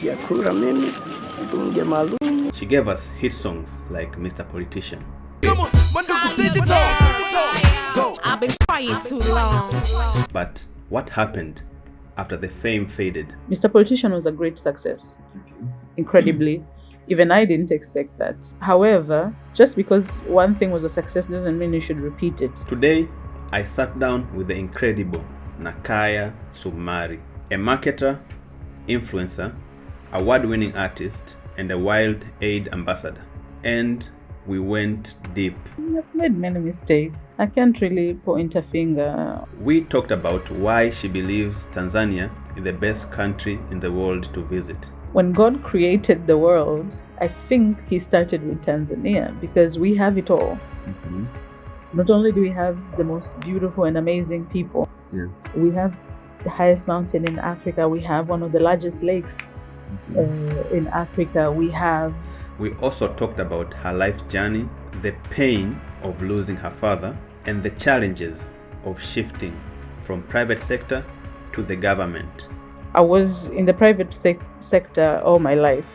nikipigia kura mimi mbunge maalum. She gave us hit songs like Mr. Politician. Come on, Manduku Digital. Go. I've been quiet too long. But what happened after the fame faded? Mr. Politician was a great success. Incredibly. Even I didn't expect that. However, just because one thing was a success doesn't mean you should repeat it. Today, I sat down with the incredible Nakaaya Sumari, a marketer, influencer, award-winning artist, and a WildAid ambassador. And we went deep. I've made many mistakes. I can't really point a finger. We talked about why she believes Tanzania is the best country in the world to visit. When God created the world, I think he started with Tanzania because we have it all. Mm-hmm. Not only do we have the most beautiful and amazing people, we have the highest mountain in Africa, we have one of the largest lakes in Africa, we also talked about her life journey, the pain of losing her father, and the challenges of shifting from private sector to the government. I was in the private sector all my life,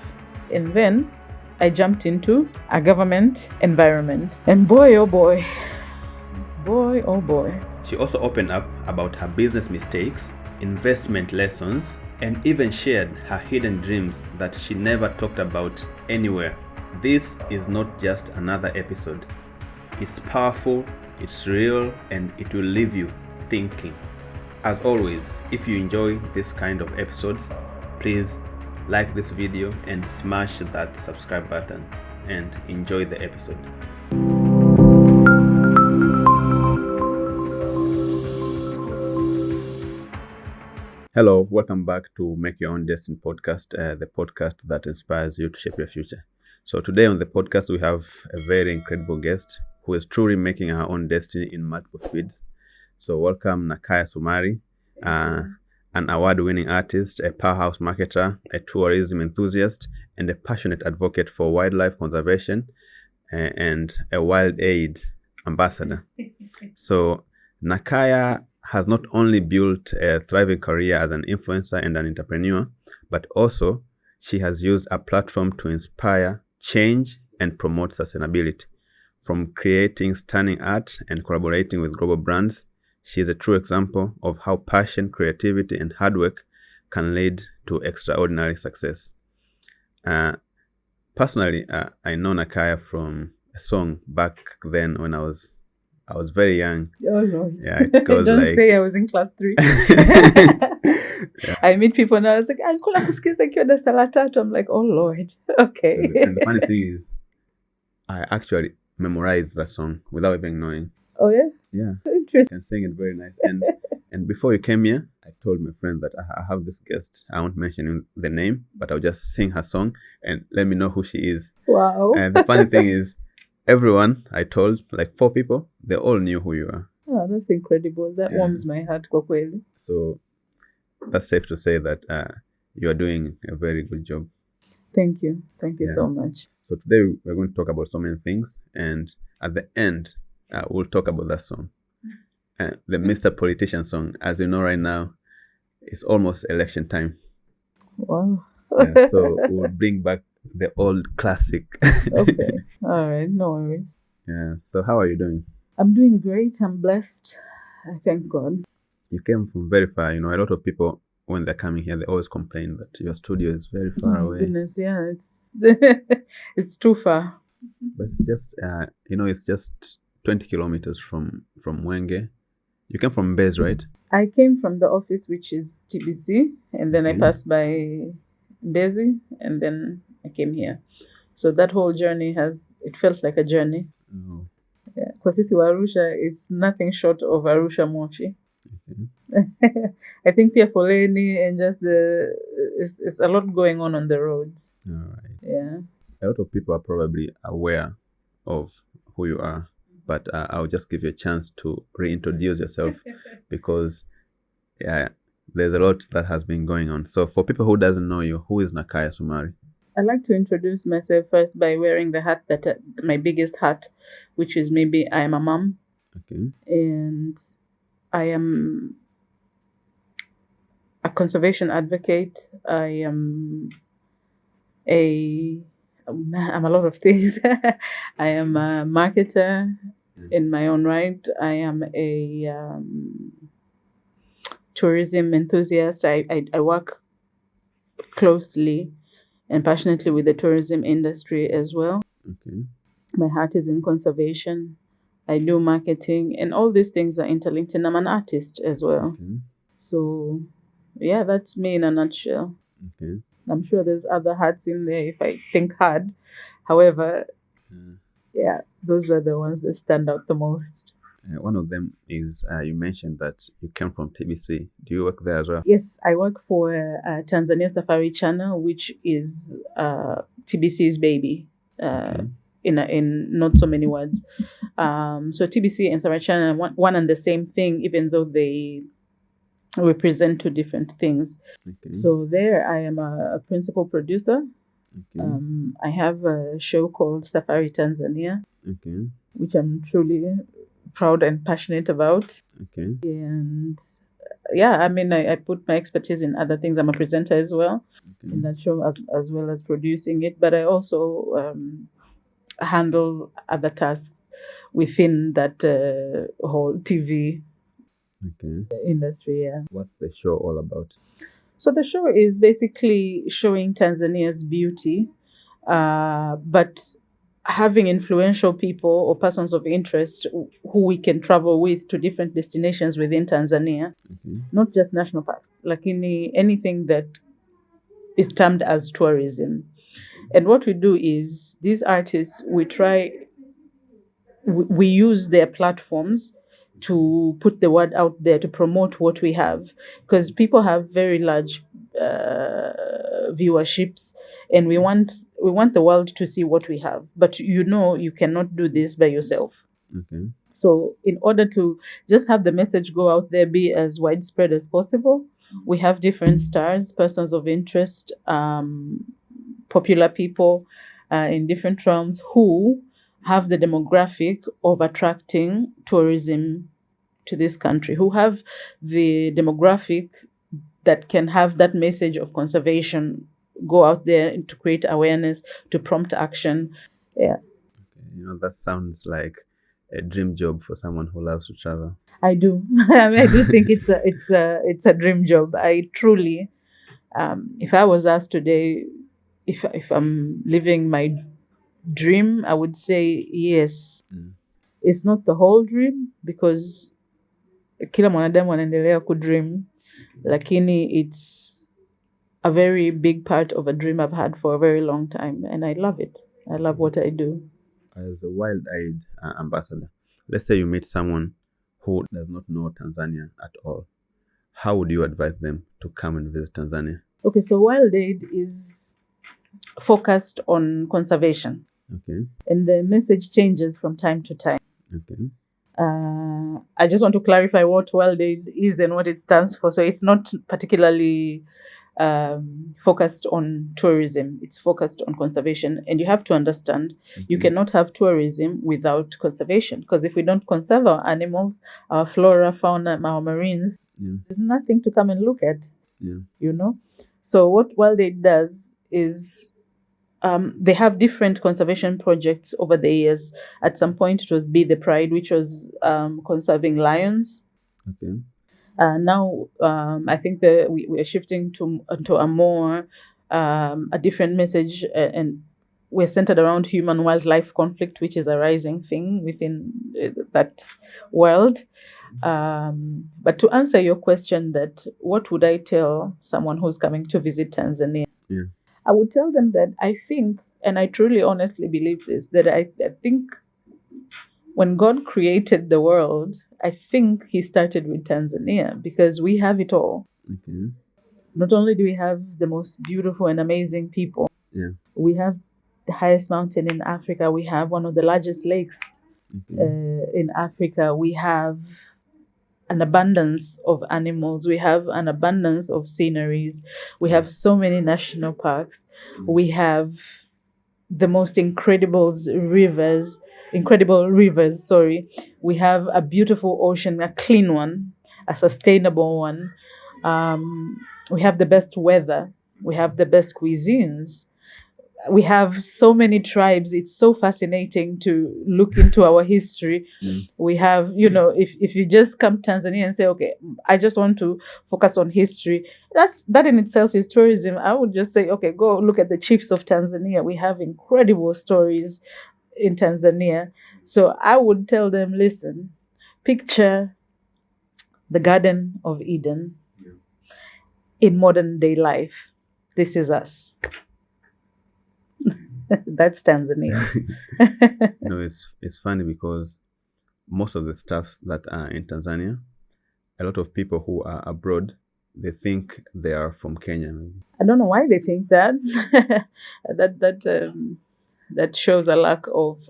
and then I jumped into a government environment, and boy oh boy, She also opened up about her business mistakes, investment lessons, and even shared her hidden dreams that she never talked about anywhere. This is not just another episode. It's powerful, it's real, and it will leave you thinking. As always, if you enjoy this kind of episodes, please like this video and smash that subscribe button and enjoy the episode. Hello, welcome back to Make Your Own Destiny podcast, the podcast that inspires you to shape your future. So today on the podcast, we have a very incredible guest who is truly making her own destiny in multiple fields. So welcome Nakaaya Sumari, an award-winning artist, a powerhouse marketer, a tourism enthusiast, and a passionate advocate for wildlife conservation, and a WildAid ambassador. So Nakaaya has not only built a thriving career as an influencer and an entrepreneur, but also she has used a platform to inspire change and promote sustainability. From creating stunning art and collaborating with global brands, she is a true example of how passion, creativity, and hard work can lead to extraordinary success. Personally, I know Nakaaya from a song back then when I was very young. Oh Lord. Yeah, it goes Don't like... say I was in class 3. I meet people and I was like, Ankula kusikiza kiwa darasa la tatu. I'm like, oh Lord. Okay. And the funny thing is, I actually memorized that song without even knowing. Oh yeah? Yeah. Interesting. And sing it very nice. And before you came here, I told my friend that I have this guest. I won't mention the name, but I'll just sing her song and let me know who she is. Wow. And the funny thing is, everyone I told, like 4 people, they all knew who you are. Oh, that's incredible. That warms my heart, kwa kweli. So that's safe to say that you are doing a very good job. Thank you. Thank you so much. So today we're going to talk about so many things, and at the end, we'll talk about that song. The Mr. Politician song. As you know right now, it's almost election time. Wow. So we'll bring back the old classic. Okay. All right. No worries. Yeah. So how are you doing? I'm doing great. I'm blessed. I thank God. You came from very far. You know, a lot of people, when they're coming here, they always complain that your studio is very far away. Goodness, yeah, it's too far. But it's just, it's just 20 kilometers from Mwenge. You came from Mbezi, right? I came from the office, which is TBC, and then I passed by Mbezi, and then I came here. So that whole journey it felt like a journey. Oh. Yeah, kwa sisi wa Arusha, it's nothing short of Arusha Moshi. Okay. I think pia foleni and just it's a lot going on the roads. All right. Yeah. A lot of people are probably aware of who you are, but I'll just give you a chance to reintroduce yourself because there's a lot that has been going on. So for people who doesn't know you, who is Nakaaya Sumari? I like to introduce myself first by wearing the hat my biggest hat, which is maybe I am a mom. Okay. And I am a conservation advocate. I am I'm a lot of things. I am a marketer in my own right. I am a tourism enthusiast. I work closely and passionately with the tourism industry as well. Okay. My heart is in conservation. I do marketing, and all these things are interlinked. And I'm an artist as well. Okay. So, yeah, that's me in a nutshell. Okay. I'm sure there's other hats in there if I think hard. However, yeah, those are the ones that stand out the most. One of them is you mentioned that you came from TBC. Do you work there as well? Yes, I work for Tanzania Safari Channel, which is TBC's baby. Okay. In not so many words. So TBC and Safari Channel are one and the same thing, even though they represent two different things. Okay. So there, I am a principal producer. Okay. I have a show called Safari Tanzania, Okay. which I'm truly proud and passionate about. Okay. And yeah, I mean, I put my expertise in other things. I'm a presenter as well in that show, as well as producing it. But I also handle other tasks within that whole TV industry. Yeah. What's the show all about? So the show is basically showing Tanzania's beauty, but having influential people or persons of interest who we can travel with to different destinations within Tanzania, not just national parks, like anything that is termed as tourism. And what we do is these artists, we use their platforms to put the word out there to promote what we have, because people have very large viewerships, and we want the world to see what we have. But you cannot do this by yourself. Okay. So in order to just have the message go out there, be as widespread as possible, we have different stars, persons of interest, popular people in different realms who have the demographic of attracting tourism to this country, who have the demographic that can have that message of conservation go out there to create awareness, to prompt action. Yeah. Okay. That sounds like a dream job for someone who loves to travel. I do. I mean, I do think it's a dream job. I truly, if I was asked today, if I'm living my dream, I would say yes. It's not the whole dream, because kila mwanadamu anaendelea kudream, lakini it's a very big part of a dream I've had for a very long time, and I love it. I love what I do. As a WildAid ambassador, let's say you meet someone who does not know Tanzania at all. How would you advise them to come and visit Tanzania? Okay, so WildAid is focused on conservation. Okay. And the message changes from time to time. Okay. I just want to clarify what WildAid is and what it stands for. So it's not particularly focused on tourism. It's focused on conservation. And you have to understand, you cannot have tourism without conservation. Because if we don't conserve our animals, our flora, fauna, our marines, there's nothing to come and look at. Yeah. So what WildAid does is they have different conservation projects over the years. At some point, it was Be the Pride, which was conserving lions. Okay. Now, I think we are shifting to a more a different message, and we're centered around human-wildlife conflict, which is a rising thing within that world. But to answer your question, that what would I tell someone who's coming to visit Tanzania? Yeah. I would tell them that I think, and I truly honestly believe this, that I think when God created the world, I think he started with Tanzania, because we have it all. Okay. Not only do we have the most beautiful and amazing people, we have the highest mountain in Africa, we have one of the largest lakes in Africa, we have an abundance of animals, we have an abundance of sceneries, we have so many national parks, we have the most incredible rivers, we have a beautiful ocean, a clean one, a sustainable one, we have the best weather, we have the best cuisines, we have so many tribes. It's so fascinating to look into our history. We have, if you just come to Tanzania and say, okay, I just want to focus on history, that in itself is tourism. I would just say, okay, go look at the chiefs of Tanzania. We have incredible stories in Tanzania. So I would tell them, listen, picture the Garden of Eden in modern day life. This is us. That's Tanzania. It's funny because most of the staffs that are in Tanzania, a lot of people who are abroad, they think they are from Kenya. I don't know why they think that. That shows a lack of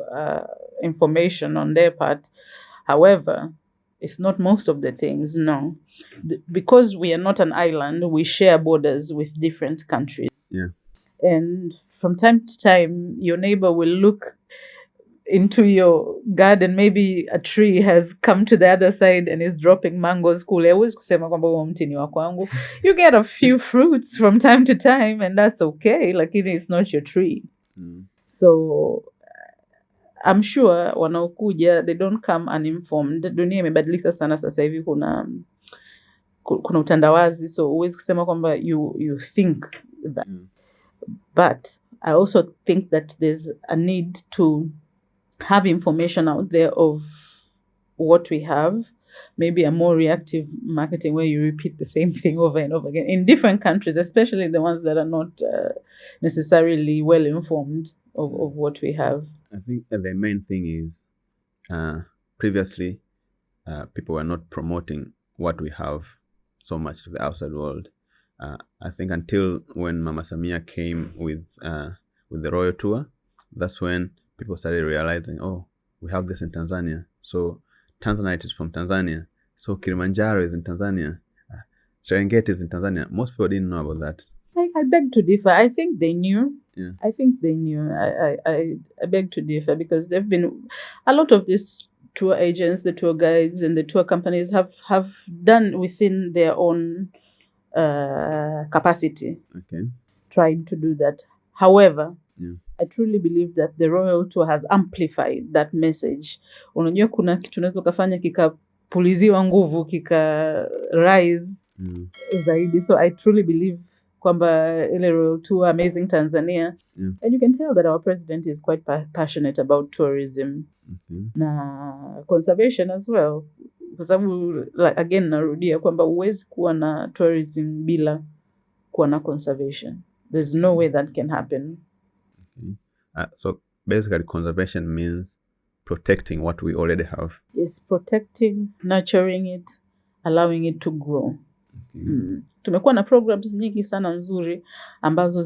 information on their part. However, it's not most of the things, no. Because we are not an island, we share borders with different countries. Yeah. And from time to time, your neighbor will look into your garden. Maybe a tree has come to the other side and is dropping mangoes kule. Huwezi kusema kwamba huo mti ni wa kwangu. You get a few fruits from time to time and that's okay, lakini it's not your tree. So I'm sure wanaokuja, they don't come uninformed. Dunia imebadilika sana sasa hivi, kuna utandawazi, so huwezi kusema kwamba you think that. But I also think that there's a need to have information out there of what we have, maybe a more reactive marketing where you repeat the same thing over and over again in different countries, especially the ones that are not necessarily well informed of what we have. I think the main thing is previously people were not promoting what we have so much to the outside world. I think until when Mama Samia came with the Royal Tour, that's when people started realizing, oh, we have this in Tanzania. So Tanzanite is from Tanzania. So Kilimanjaro is in Tanzania. Serengeti is in Tanzania. Most people didn't know about that. I beg to differ. I think they knew. Yeah. I think they knew. I beg to differ because there have been a lot of these tour agents, the tour guides, and the tour companies have done within their own capacity. Okay. Trying to do that. However, yeah. I truly believe that the Royal Tour has amplified that message. Unajua kuna kitu unaweza kufanya kikapuliziwa nguvu kika rise zaidi. So I truly believe kwamba ile Royal Tour, Amazing Tanzania. Yeah. And you can tell that our president is quite passionate about tourism na conservation as well. Kwa sababu again narudia kwamba huwezi kuwa na tourism bila kuwa na conservation. There's no way that can happen. So basically conservation means protecting what we already have. Yes, protecting, nurturing it, allowing it to grow. Tumekuwa na programs nyingi sana nzuri ambazo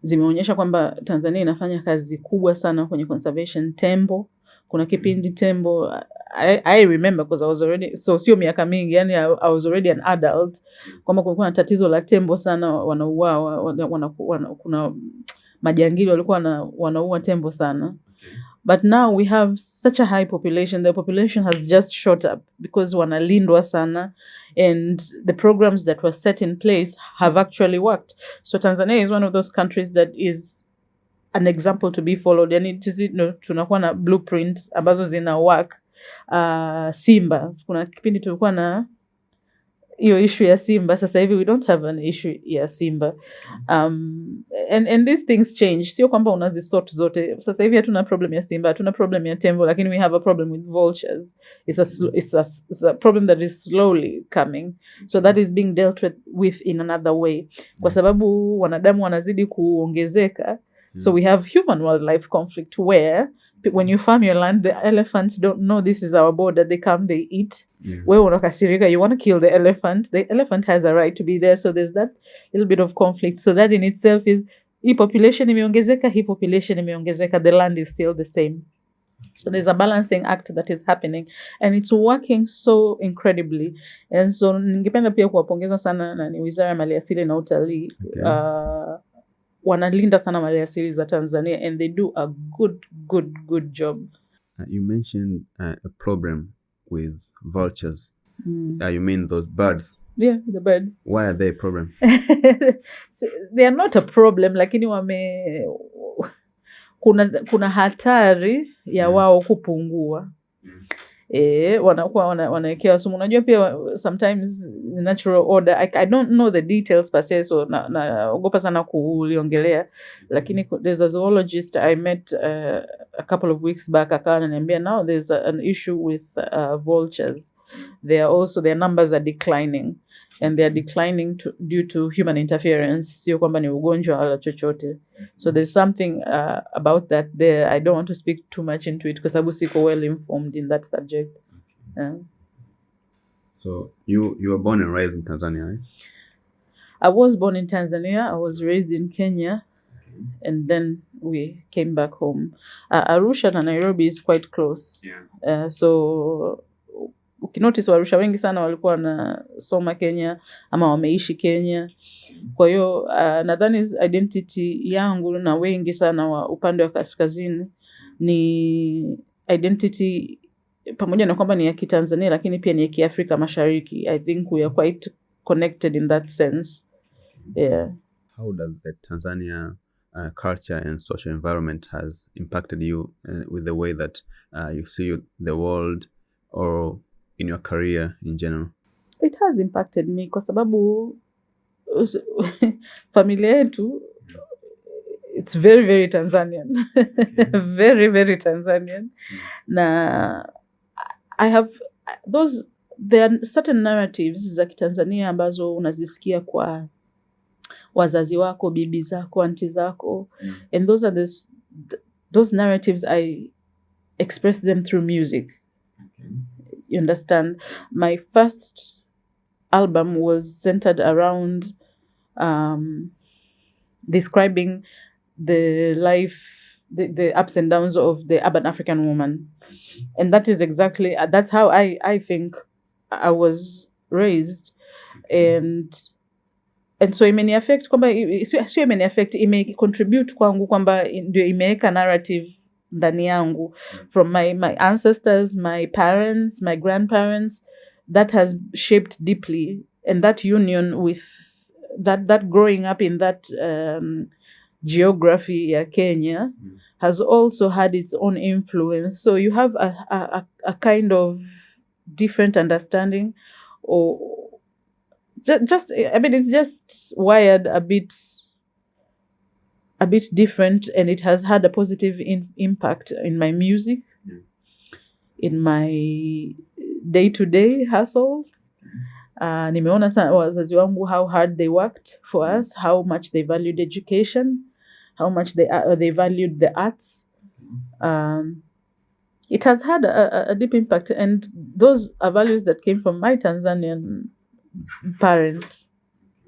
zimeonyesha kwamba Tanzania inafanya kazi kubwa sana kwenye conservation. Tembo, kuna kipindi tembo, I remember because I was already, so sio miaka mingi, yani I was already an adult, kwamba kulikuwa na tatizo la tembo sana, wanauawa, kuna majangili walikuwa wanaua tembo sana. But now we have such a high population. The population has just shot up because wanalindwa sana, and the programs that were set in place have actually worked. So Tanzania is one of those countries that is an example to be followed. And it is, tunakuwa na blueprint ambazo zina work. Simba, kuna kipindi tulikuwa na hiyo issue ya Simba. Sasa hivi we don't have an issue ya Simba. And these things change. Sio kwamba unazisort zote. Sasa hivi hatuna problem ya Simba, hatuna problem ya tembo, lakini we have a problem with vultures. It's a problem that is slowly coming. So that is being dealt with in another way. Kwa sababu wanadamu wanazidi kuongezeka. So we have human wildlife conflict where when you farm your land, the elephants don't know this is our border. They come, they eat. Wewe unakasirika, you want to kill the elephant. The elephant has a right to be there. So there's that little bit of conflict. So that in itself is, hii population imeongezeka, hii population imeongezeka. The land is still the same. So there's a balancing act that is happening. And it's working so incredibly. And so ningependa pia kuwapongeza sana na Wizara ya Maliasili na Utalii. Wanalinda sana maliasili za Tanzania, and they do a good job. You mentioned a problem with vultures. You mean those birds Yeah, the birds. Why are they a problem? So, they are not a problem, lakini kuna hatari ya wao kupungua. Wanakuwa wanawekewa sumu. Unajua pia sometimes natural order, I don't know the details per se, so naogopa sana kuliongelea, lakini there's a zoologist I met a couple of weeks back, akawa ananiambia now there's an issue with vultures. Their numbers are declining, and they are declining due to human interference, sio kwamba ni ugonjwa wala chochote. So there's something about that there. I don't want to speak too much into it, kwa sababu siko well informed in that subject. So you were born and raised in Tanzania, right? I was born in Tanzania. I was raised in Kenya, and then we came back home. Arusha and Nairobi is quite close. So ukinotice Warusha wengi sana walikuwa wanasoma Kenya ama wameishi Kenya. Kwa hiyo nadhani identity yangu na wengi sana wa upande wa kaskazini ni identity pamoja na kwamba ni ya Kitanzania, lakini pia ni ya Kiafrika Mashariki. I think we are quite connected in that sense. Yeah. How does the Tanzania culture and social environment has impacted you with the way that you see the world or in your career in general? It has impacted me kwa sababu familia yetu, it's very, very Tanzanian. Very, very Tanzanian. Na there are certain narratives za Kitanzania ambazo unazisikia kwa wazazi wako, bibi zako, aunti zako. And those narratives, I express them through music. You understand? My first album was centered around describing the life, the ups and downs of the urban African woman. And that is exactly, that's how I think I was raised. And so imeni affect kwamba sio imeni affect, ime contribute kwangu kwamba ndio imeweka narrative ndani yangu from my ancestors, my parents, my grandparents. That has shaped deeply, and that union with that growing up in that geography ya Kenya has also had its own influence. So you have a kind of different understanding, or just I mean, it's just wired a bit different, and it has had a positive impact in my music, in my day-to-day hustles. Nimeona sana wazazi wangu how hard they worked for us, how much they valued education, how much they valued the arts. It has had a deep impact, and those are values that came from my Tanzanian parents.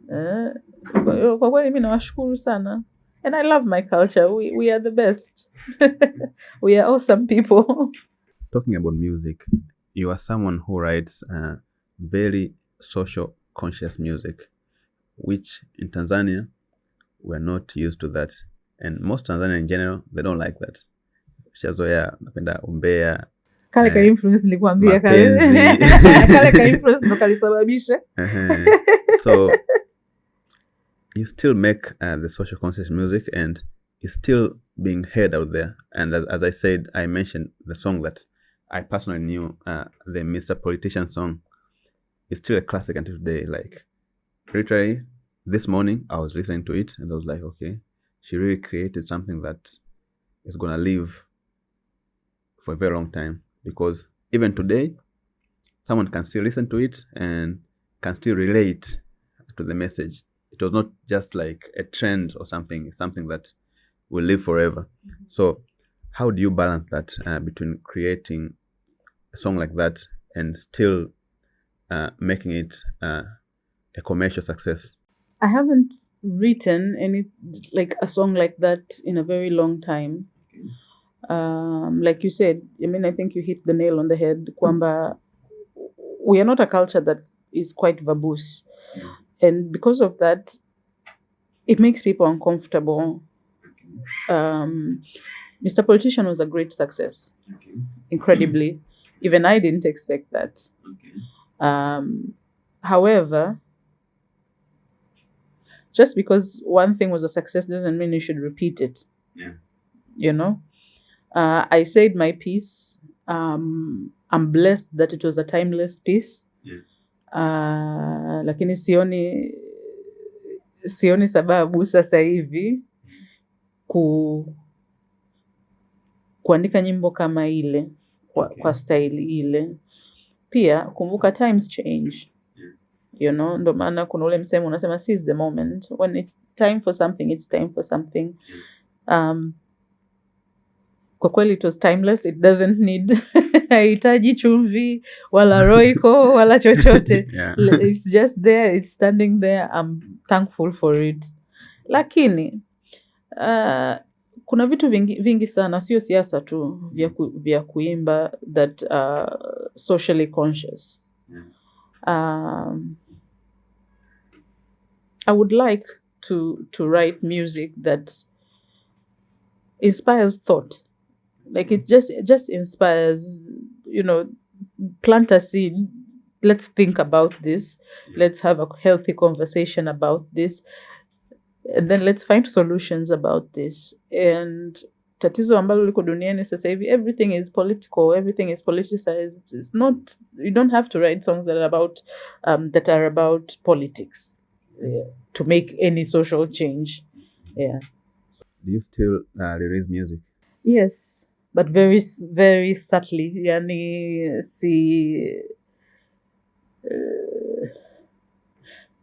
Kwa kweli mimi nawashukuru sana, and I love my culture. We are the best. We are awesome people. Talking about music, you are someone who writes very social conscious music, which in Tanzania we're not used to that, and most Tanzania in general, they don't like that. Shazoea napenda umbea, kale ka influence nilikwambia kale ka influence ndo kalisababisha. So you still make the social conscious music, and it's still being heard out there. And as I said, I mentioned the song that I personally knew, the Mr. Politician song. It's still a classic until today. Like, literally, this morning I was listening to it, and I was like, okay, she really created something that is gonna live for a very long time, because even today, someone can still listen to it and can still relate to the message. It was not just like a trend or something. It's something that will live forever. So how do you balance that between creating a song like that and still making it a commercial success? I haven't written a song like that in a very long time. Like you said, I mean, I think you hit the nail on the head. Kwamba, we are not a culture that is quite verbose. And because of that, it makes people uncomfortable. Mr. Politician was a great success. Incredibly. Even I didn't expect that. However, just because one thing was a success doesn't mean you should repeat it. Yeah. You know, I said my piece. I'm blessed that it was a timeless piece. Yeah. Lakini sioni sababu sasa hivi kuandika nyimbo kama ile kwa style ile. Pia kumbuka times change. You know, ndo maana kuna ule msemo unasema seize the moment. When it's time for something, it's time for something. Kwa kweli it was timeless. It doesn't need haihitaji chumvi wala roiko wala chochote. Yeah. It's just there, it's standing there. I'm thankful for it. Lakini kuna vitu vingi sana, sio siasa tu, vya kuimba that socially conscious. I would like to write music that inspires thought. Like it just inspires, you know, plant a seed. Let's think about this. Let's have a healthy conversation about this. And then let's find solutions about this. And tatizo ambalo liko duniani sasa hivi, everything is political, everything is politicized. It's not, you don't have to write songs that are about politics to make any social change. Yeah. Do you still release music? Yes, but very, very subtly. Yani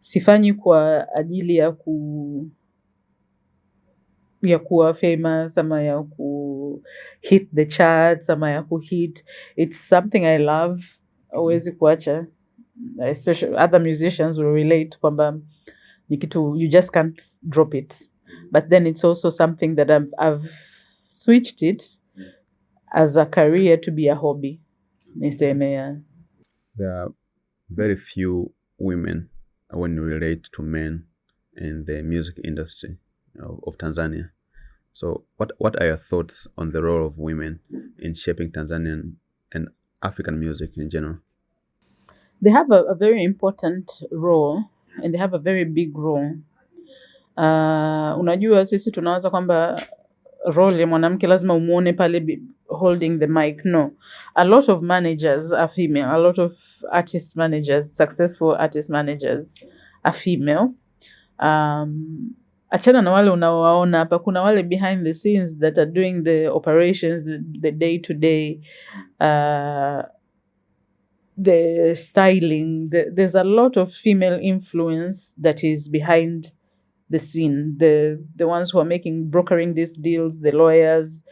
sifanyi kwa ajili ya kuwa famous ama ya ku hit the charts ama ya ku hit. It's something I love. Huwezi kuacha. Especially other musicians will relate kwamba ni kitu you just can't drop it. But then it's also something that I've switched it as a career to be a hobby. Niseme ya. There are very few women when you relate to men in the music industry of Tanzania. So what are your thoughts on the role of women in shaping Tanzanian and African music in general? They have a very important role and they have a very big role. Unajua sisi tunawaza kwamba role ya mwanamke lazima umuone pale holding the mic. No. A lot of managers are female. A lot of artist managers, successful artist managers are female. Achana na wale unaowaona hapa, kuna wale behind the scenes that are doing the operations, the day to day, the styling. There's a lot of female influence that is behind the scene. The ones who are brokering these deals, the lawyers,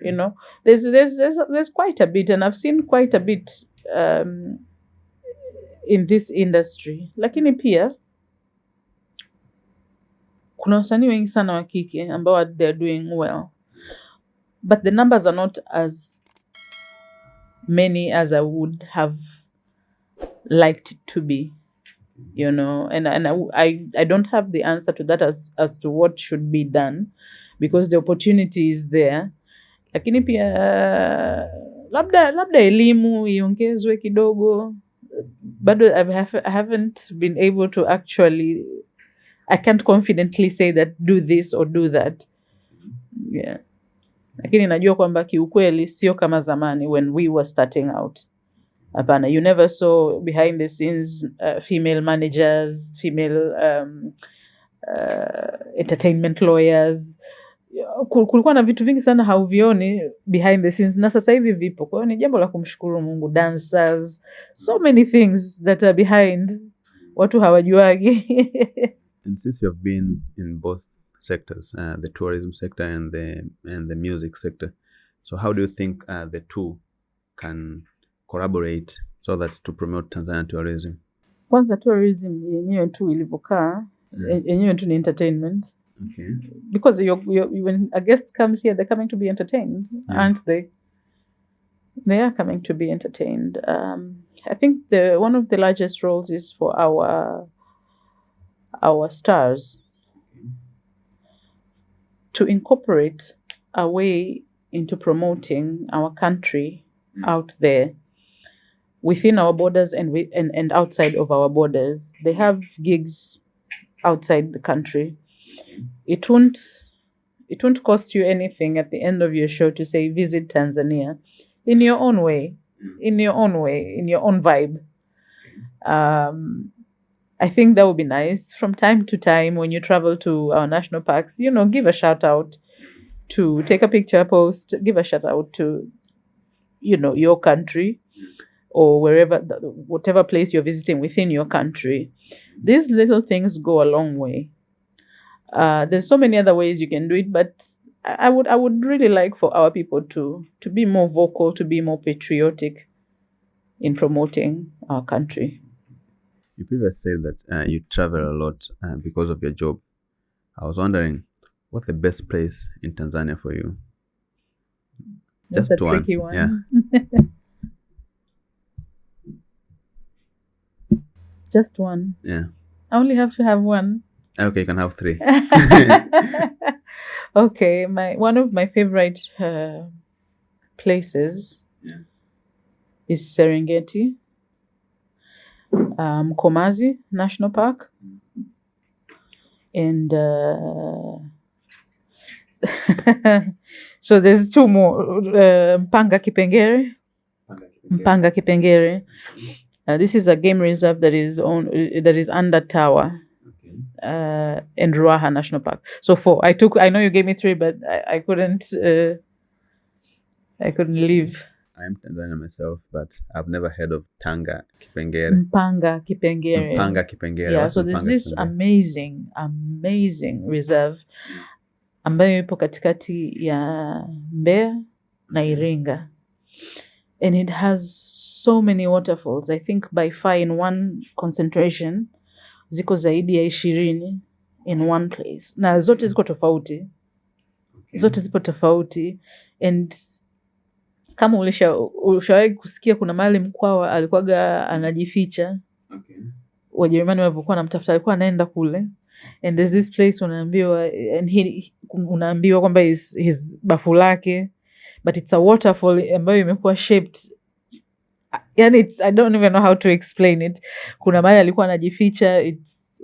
you know. There's quite a bit, and I've seen quite a bit in this industry. Lakini pia kuna wasanii wengi sana wa kike ambao they're doing well, but the numbers are not as many as I would have liked it to be, you know. And I don't have the answer to that as to what should be done, because the opportunity is there. Lakini pia labda elimu iongezwe kidogo. Bado I haven't been able to actually, I can't confidently say that do this or do that. Yeah. Lakini najua kwamba kiukweli sio kama zamani when we were starting out. Hapana, you never saw behind the scenes female managers, female entertainment lawyers. Kulikuwa na vitu vingi sana hauvioni behind the scenes, na sasa hivi vipo. Kwa hiyo ni jambo la kumshukuru Mungu. Dancers, so many things that are behind, watu hawajuagi. And since you have been in both sectors, the tourism sector and the music sector, so how do you think the two can collaborate so that to promote Tanzanian tourism? Kwanza tourism yenyewe tu ilivyokaa, yenyewe tu ni entertainment. Okay. Because when a guest comes here, they're coming to be entertained, aren't they? They are coming to be entertained. I think one of the largest roles is for our stars to incorporate a way into promoting our country out there, within our borders and outside of our borders. They have gigs outside the country. It won't cost you anything at the end of your show to say visit Tanzania in your own way, in your own vibe. I think that would be nice. From time to time, when you travel to our national parks, give a shout out to take a picture, post, give a shout out to, your country or whatever place you're visiting within your country. These little things go a long way. There's so many other ways you can do it, but I would really like for our people to be more vocal, to be more patriotic in promoting our country. You previously said that you travel a lot because of your job. I was wondering, what's the best place in Tanzania for you? That's Just a one. tricky one. Yeah. Just one. Yeah. I only have to have one. Okay, you can have 3. Okay, one of my favorite places is Serengeti, Mkomazi National Park, and so there's 2 more. Mpanga Kipengele. This is a game reserve that is under Tower. And Ruaha National Park. So 4. I know you gave me 3, but I couldn't leave. I'm Tanzanian myself, but I've never heard of Kipengele. Mpanga Kipengele. Yeah, so there's this amazing reserve ambayo ipo katikati ya Mbeya na Iringa. And it has so many waterfalls. I think by far in one concentration ziko zaidi ya 20 in one place, na zote ziko tofauti. Zote zipo tofauti. And kama ulishawahi kusikia kuna mahali Mkwawa alikuwaga anajificha, Wajerumani walivyokuwa wanamtafuta alikuwa anaenda kule, and there's this place unaambiwa kwamba his bafu lake, but it's a waterfall ambayo imekuwa shaped, yani I don't even know how to explain it. Kuna mahali alikuwa anajificha,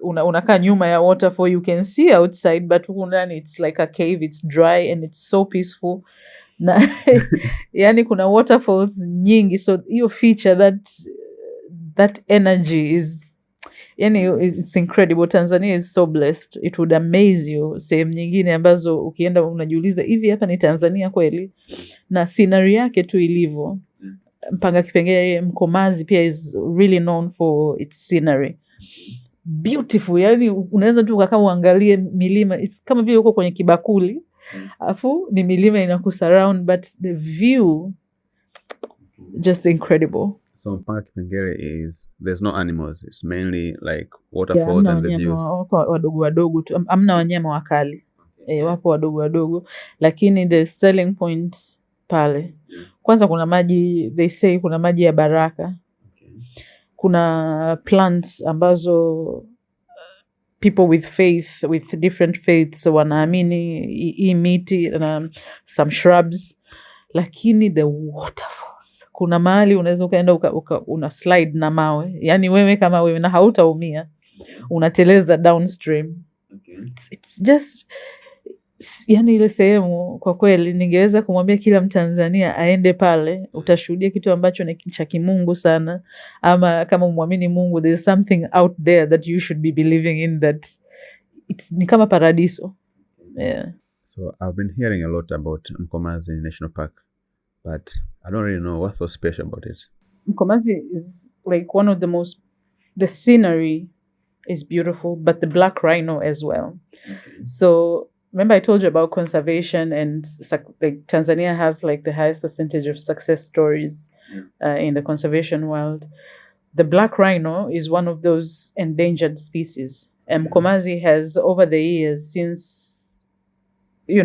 unakaa nyuma ya waterfall, you can see outside, but huku ndani it's like a cave, it's dry and it's so peaceful. Na yani kuna waterfalls nyingi, so hiyo feature, that energy is, yani it's incredible. Tanzania is so blessed. It would amaze you sehemu nyingine ambazo ukienda unajiuliza hivi hapa ni Tanzania kweli, na scenery yake tu ilivyo. Mpanga Kipengele Mkomazi pia is really known for its scenery. Beautiful, yani unaweza tu ukakaa uangalie milima, it's kama vile uko kwenye kibakuli, afu ni milima inakusurround, but the view just incredible. So Mpanga Kipengele there's no animals, it's mainly like waterfalls and the views. Wadogo tu, amna wanyama wakali. Wapo wadogo, lakini the selling point pale, kwanza kuna maji, they say kuna maji ya baraka. Kuna plants ambazo people with faith, with different faiths, wanaamini hii miti na some shrubs, lakini the waterfalls, kuna mahali unaweza ukaenda una slide na mawe, yani wewe kama wewe na hautaumia, unateleza downstream. It's just, yani ile sehemu kwa kweli ningeweza kumwambia kila Mtanzania aende pale, utashuhudia kitu ambacho ni cha kimungu sana, ama kama umwamini Mungu, there's something out there that you should be believing in, that ni kama paradiso. Yeah. So I've been hearing a lot about Mkomazi National Park, but I don't really know what's so special about it. Mkomazi is like one of the scenery is beautiful, but the black rhino as well. So remember I told you about conservation, and like Tanzania has like the highest percentage of success stories in the conservation world. The black rhino is one of those endangered species. And Mkomazi has, over the years, since, the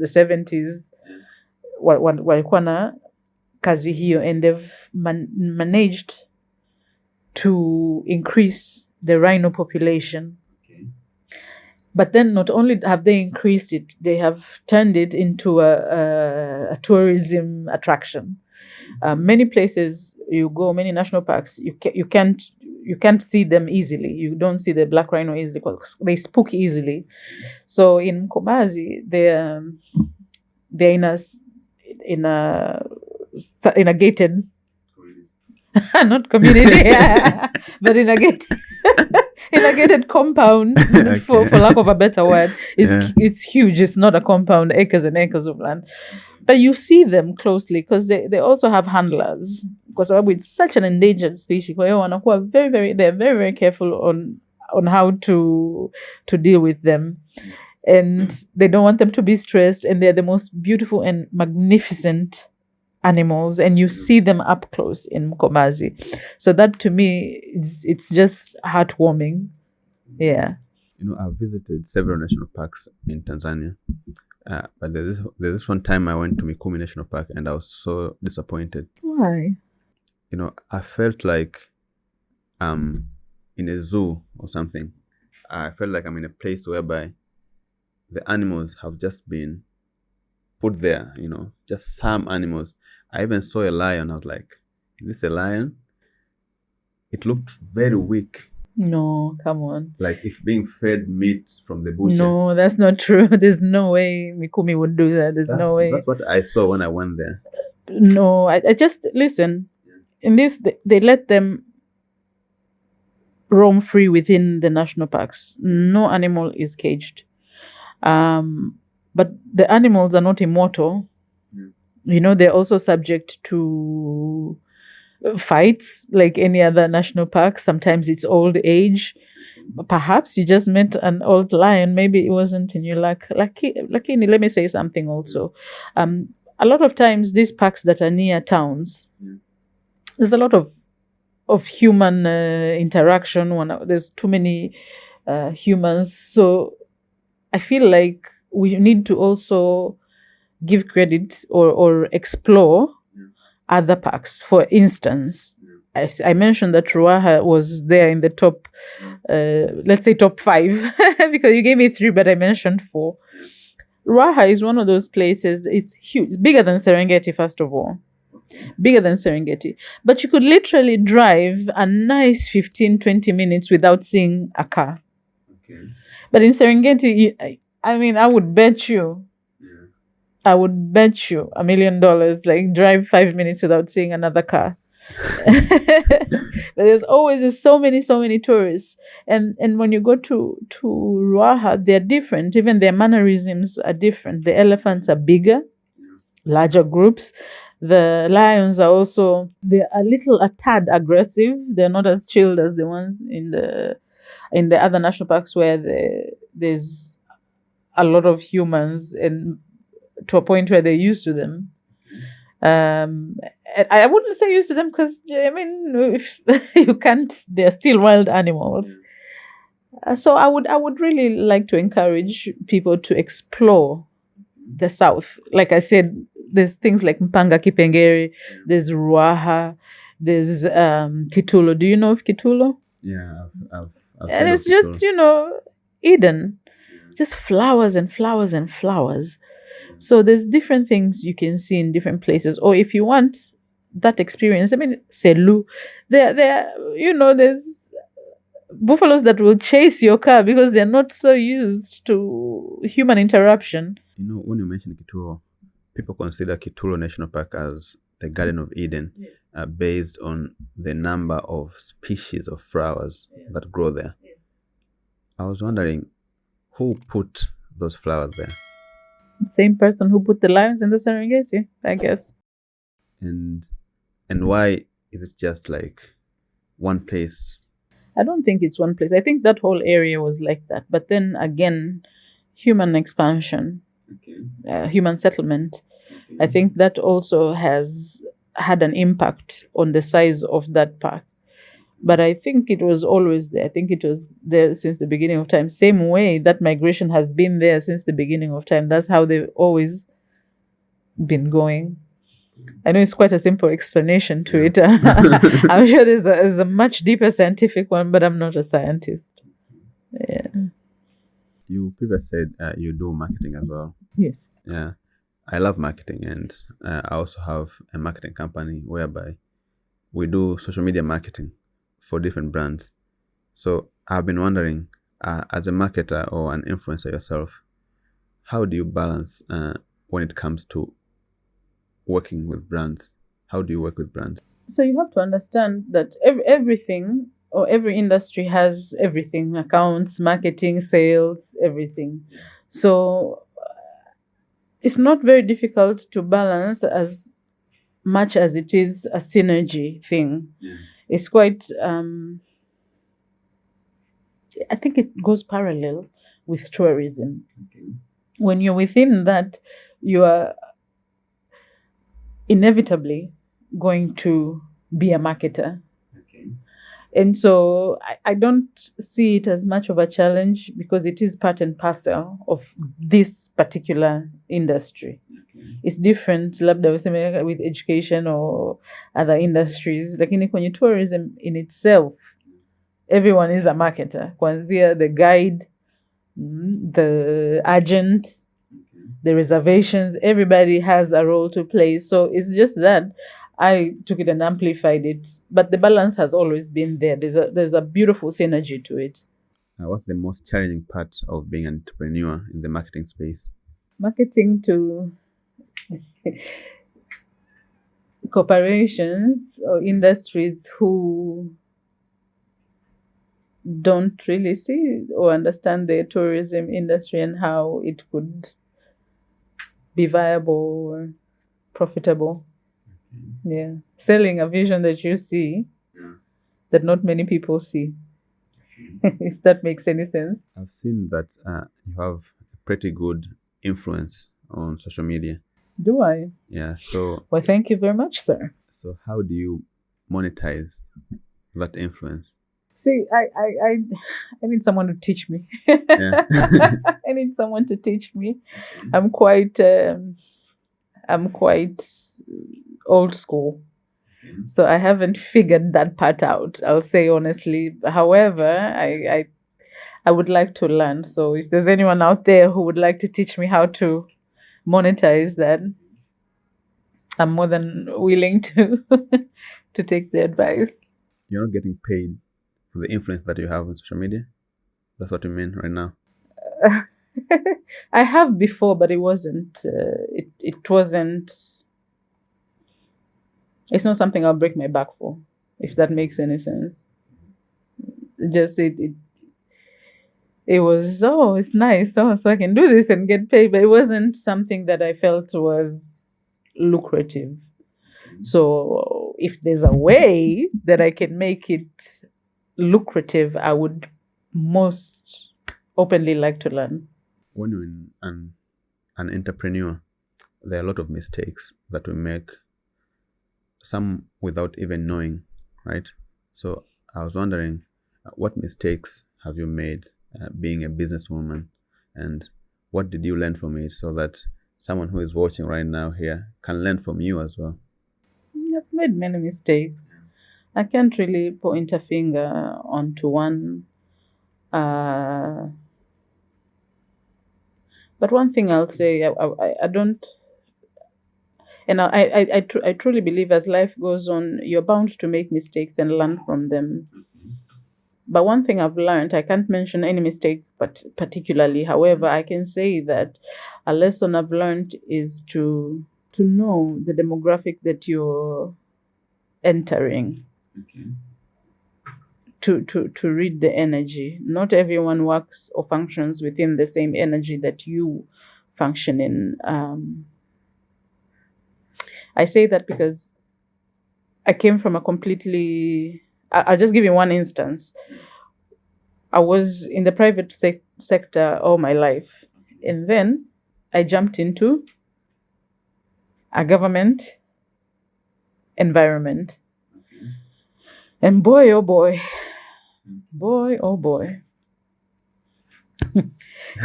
70s, walikuwa na kazi hiyo, and they've managed to increase the rhino population. But then not only have they increased it, they have turned it into a tourism attraction. Many places you go, many national parks, you can't you can't see them easily. You don't see the black rhino easily because they spook easily. So in Mkomazi, they're in a gated, not community, but in a gated compound, for lack of a better word. It's huge. It's not a compound, acres and acres of land. But you see them closely because they also have handlers. Because it's such an endangered species. They're very, very careful on how to deal with them. And they don't want them to be stressed. And they're the most beautiful and magnificent animals. And you see them up close in Mkomazi. So that to me, it's just heartwarming. Yeah. I've visited several national parks in Tanzania. But there's this one time I went to Mikumi National Park and I was so disappointed. Why? I felt like in a zoo or something. I felt like I'm in a place whereby the animals have just been put there, just some animals. I even saw a lion. I was like, is this a lion? It looked very weak. No, come on. Like it's being fed meat from the butcher. No, that's not true. There's no way Mikumi would do that. No way. That's what I saw when I went there. No, I just, listen. In this, they let them roam free within the national parks. No animal is caged. But the animals are not immortal. They're also subject to fights like any other national park. Sometimes it's old age. Perhaps you just met an old lion. Maybe it wasn't in your luck. Lakini, let me say something also. A lot of times these parks that are near towns, there's a lot of human interaction. There's too many humans. So I feel like we need to also give credit or explore other parks. For instance, I mentioned that Ruaha was there in the top, let's say top 5, because you gave me 3, but I mentioned 4. Ruaha is one of those places. It's huge. It's bigger than Serengeti, first of all. Bigger than Serengeti. But you could literally drive a nice 15-20 minutes without seeing a car. Okay. But in Serengeti, I would bet you $1 million, like drive 5 minutes without seeing another car. But there's so many tourists, and when you go to Ruaha, they're different. Even their mannerisms are different. The elephants are bigger, larger groups. The lions are also, they're a tad aggressive. They're not as chilled as the ones in the other national parks where there's a lot of humans, and to a point where they're used to them. I wouldn't say used to them because if you can't, they're still wild animals. So I would really like to encourage people to explore the south. Like I said, there's things like Mpanga, Kipengele, there's Ruaha, there's Kitulo. Do you know of Kitulo? Yeah, I've and it's just Eden, just flowers and flowers and flowers. So there's different things you can see in different places. Or if you want that experience, Selu, there's buffaloes that will chase your car because they're not so used to human interruption. When you mention Kitulo, people consider Kitulo National Park as the Garden of Eden, based on the number of species of flowers that grow there. I was wondering, who put those flowers there? Same person who put the lions in the Serengeti, I guess. And why is it just like one place? I don't think it's one place. I think that whole area was like that. But then again, human expansion, human settlement, I think that also has had an impact on the size of that park. But I think it was always there. I think it was there since the beginning of time. Same way that migration has been there since the beginning of time. That's how they've always been going. I know it's quite a simple explanation to it. I'm sure there's a much deeper scientific one, but I'm not a scientist. Yeah. You previously said you do marketing as well. Yes. Yeah. I love marketing, and I also have a marketing company whereby we do social media marketing for different brands. So I've been wondering, as a marketer or an influencer yourself, how do you balance when it comes to working with brands? How do you work with brands? So you have to understand that everything or every industry has everything: accounts, marketing, sales, everything. So it's not very difficult to balance as much as it is a synergy thing. It's quite, I think it goes parallel with tourism. When you're within that, you are inevitably going to be a marketer. And so I don't see it as much of a challenge because it is part and parcel of this particular industry. It's different, labda useme with education or other industries. Lakini kwenye tourism in itself, everyone is a marketer. Kwanzia the guide, the agent, the reservations, everybody has a role to play. So it's just that I took it and amplified it, but the balance has always been there. There's a beautiful synergy to it. What's the most challenging part of being an entrepreneur in the marketing space? Marketing to corporations or industries who don't really see or understand the tourism industry and how it could be viable or profitable. Yeah. Selling a vision that you see that not many people see. If that makes any sense. I've seen that you have a pretty good influence on social media. Do I? Yeah. So Well, thank you very much, sir. so how do you monetize that influence? See, I need someone to teach me. Yeah. I need someone to teach me. I'm quite old school. So I haven't figured that part out, I'll say honestly. However, I would like to learn. So if there's anyone out there who would like to teach me how to monetize that, I'm more than willing to to take the advice. You're not getting paid for the influence that you have on social media? That's what you mean right now? I have before, but it wasn't. It wasn't. It's not something I'll break my back for, if that makes any sense. Just it was, oh, it's nice, oh, so I can do this and get paid, but it wasn't something that I felt was lucrative. So if there's a way that I can make it lucrative, I would most openly like to learn. When you're an entrepreneur, there are a lot of mistakes that we make, some without even knowing, right? So I was wondering, what mistakes have you made being a businesswoman, and what did you learn from it so that someone who is watching right now here can learn from you as well? I've made many mistakes. I can't really point a finger onto one. But one thing I'll say, I don't, and I truly believe as life goes on, you're bound to make mistakes and learn from them. But one thing I've learned, I can't mention any mistake, but particularly, however, I can say that a lesson I've learned is to know the demographic that you're entering. To read the energy. Not everyone works or functions within the same energy that you function in. I say that because I came from a completely... I'll just give you one instance. I was in the private sector all my life, and then I jumped into a government environment. And boy, oh boy,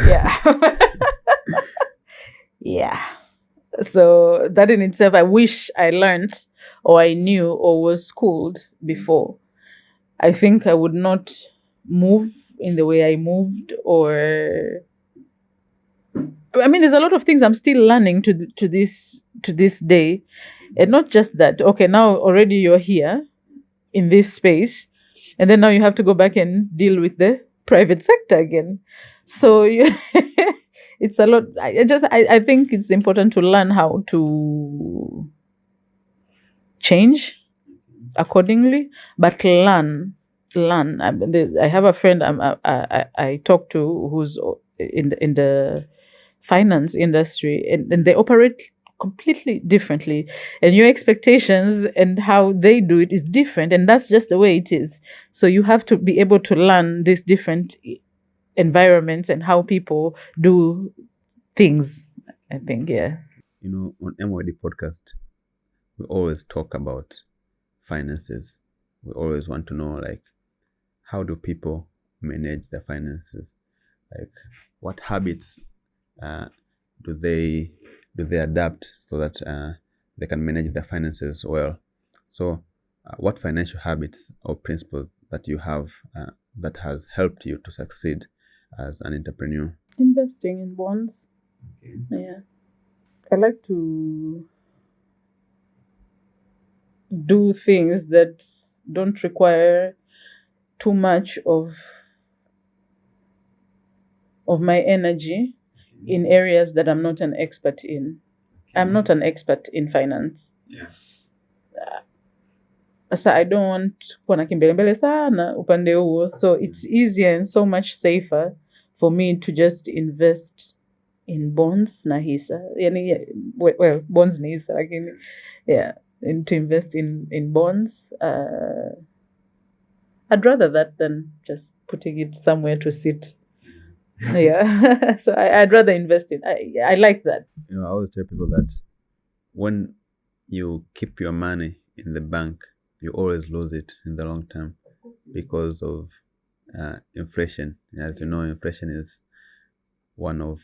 yeah. Yeah. So that in itself, I wish I learned or I knew or was schooled before. I think I would not move in the way I moved, or I mean, there's a lot of things I'm still learning to this day. And not just that, okay, now already you're here in this space, And then now you have to go back and deal with the private sector again. So it's a lot. I think it's important to learn how to change accordingly, but learn. I have a friend I talk to who's in the finance industry, and they operate completely differently, and your expectations and how they do it is different, and that's just the way it is. So you have to be able to learn these different environments and how people do things, I think. Yeah. You know, on MYD podcast, we always talk about finances. We always want to know, like, how do people manage their finances? Like, what habits do they adapt so that they can manage their finances well? So, what financial habits or principles that you have that has helped you to succeed as an entrepreneur? Investing in bonds. Okay. Yeah. I like to do things that don't require too much of my energy in areas that I'm not an expert in. I'm not an expert in finance. Yeah. So I don't want kuwa na kimbelembele sana upande huo. So it's easier and so much safer for me to just invest in bonds na hisa. Well, bonds na hisa, lakini yeah, and to invest in bonds. I'd rather that than just putting it somewhere to sit. Yeah. So I'd rather invest in. I like that. You know, I always tell people that when you keep your money in the bank, you always lose it in the long term because of inflation. As you know, inflation is one of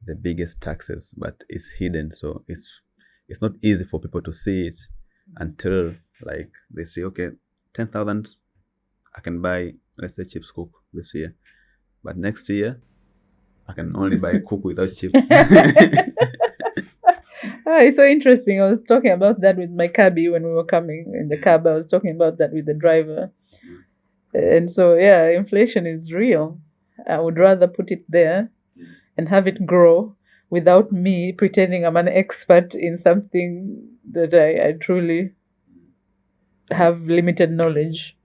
the biggest taxes, but it's hidden, so it's not easy for people to see it until, like, they say, okay, 10,000, I can buy, let's say, chips cook this year, but next year I can only buy cook without chips. It's so interesting. I was talking about that with my cabbie when we were coming in the cab. I was talking about that with the driver. And so, yeah, inflation is real. I would rather put it there and have it grow without me pretending I'm an expert in something that I truly have limited knowledge.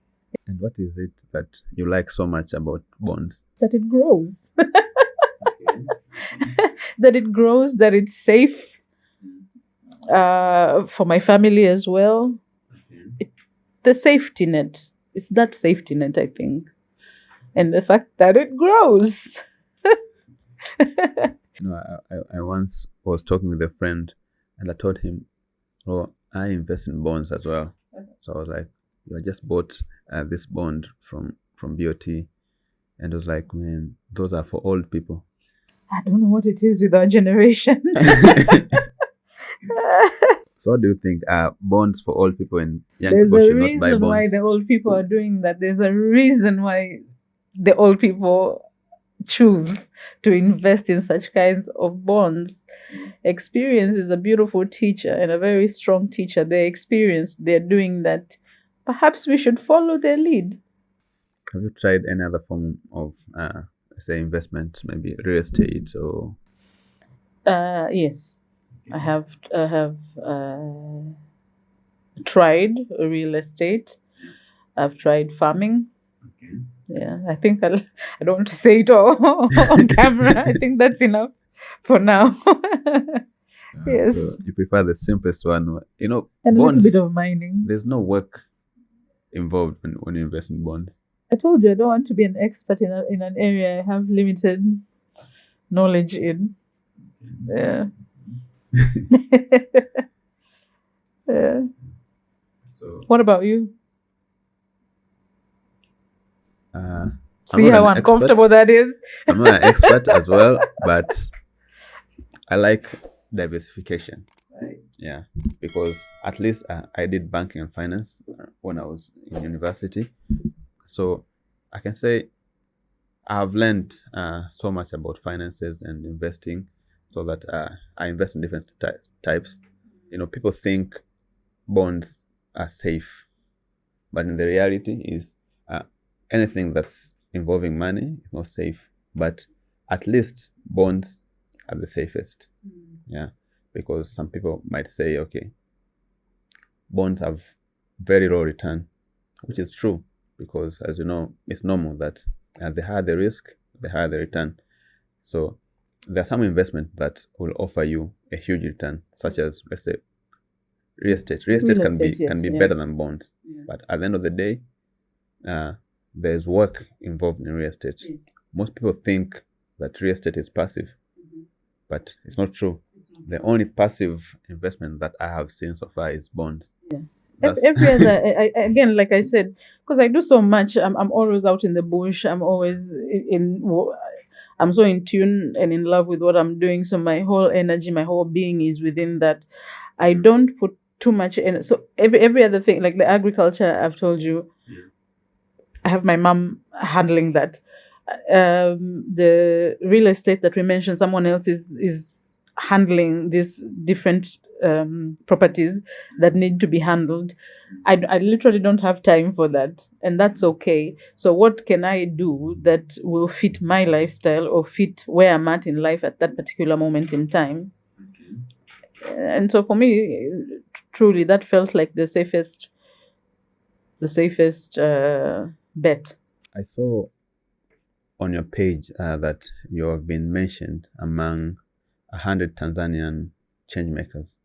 And what is it that you like so much about bonds? That it grows. That it grows, that it's safe for my family as well. The safety net. It's that safety net, I think. And the fact that it grows. You know, I once was talking with a friend, and I told him, oh, I invest in bonds as well. So I was like, I just bought this bond from BOT. And it was like, man, those are for old people. I don't know what it is with our generation. So what do you think? Bonds for old people and young There's people a should not buy reason bonds? why the old people are doing that. There's a reason why the old people choose to invest in such kinds of bonds. Experience is a beautiful teacher and a very strong teacher. They're experienced. They're doing that. Perhaps we should follow their lead. Have you tried any other form of, say, investment, maybe real estate or? Yes, I have tried real estate. I've tried farming. Okay. Yeah, I think I don't want to say it all on camera. I think that's enough for now. Yes. So you prefer the simplest one, you know? And bonds, a little bit of mining. there's no work involved when you invest in bonds. I told you I don't want to be an expert in an area I have limited knowledge in. Yeah. Yeah. So What about you? I'm See not how an uncomfortable expert. that is? I'm not an expert as well, but I like diversification. Right. Yeah, because at least I did banking and finance when I was in university. So I can say I've learned so much about finances and investing, so that I invest in different types. You know, people think bonds are safe, but in the reality is Anything that's involving money is not safe, but at least bonds are the safest. Yeah, because some people might say, okay, bonds have very low return, which is true, because as you know, it's normal that the higher the risk, the higher the return. So there are some investments that will offer you a huge return, such as, let's say, real estate. Real estate can be better than bonds, but at the end of the day, there's work involved in real estate. Most people think that real estate is passive, but it's not true. The only passive investment that I have seen so far is bonds. Every other, again, like I said, because I do so much, I'm always out in the bush. I'm always I'm so in tune and in love with what I'm doing. So my whole energy, my whole being is within that. I don't put too much in. So every other thing, like the agriculture, I've told you, I have my mom handling that. The real estate that we mentioned, someone else is handling these different properties that need to be handled. I literally don't have time for that, and that's okay. So what can I do that will fit my lifestyle or fit where I'm at in life at that particular moment in time? And so for me, truly, that felt like the safest bet. I saw on your page that you have been mentioned among 100 Tanzanian change makers.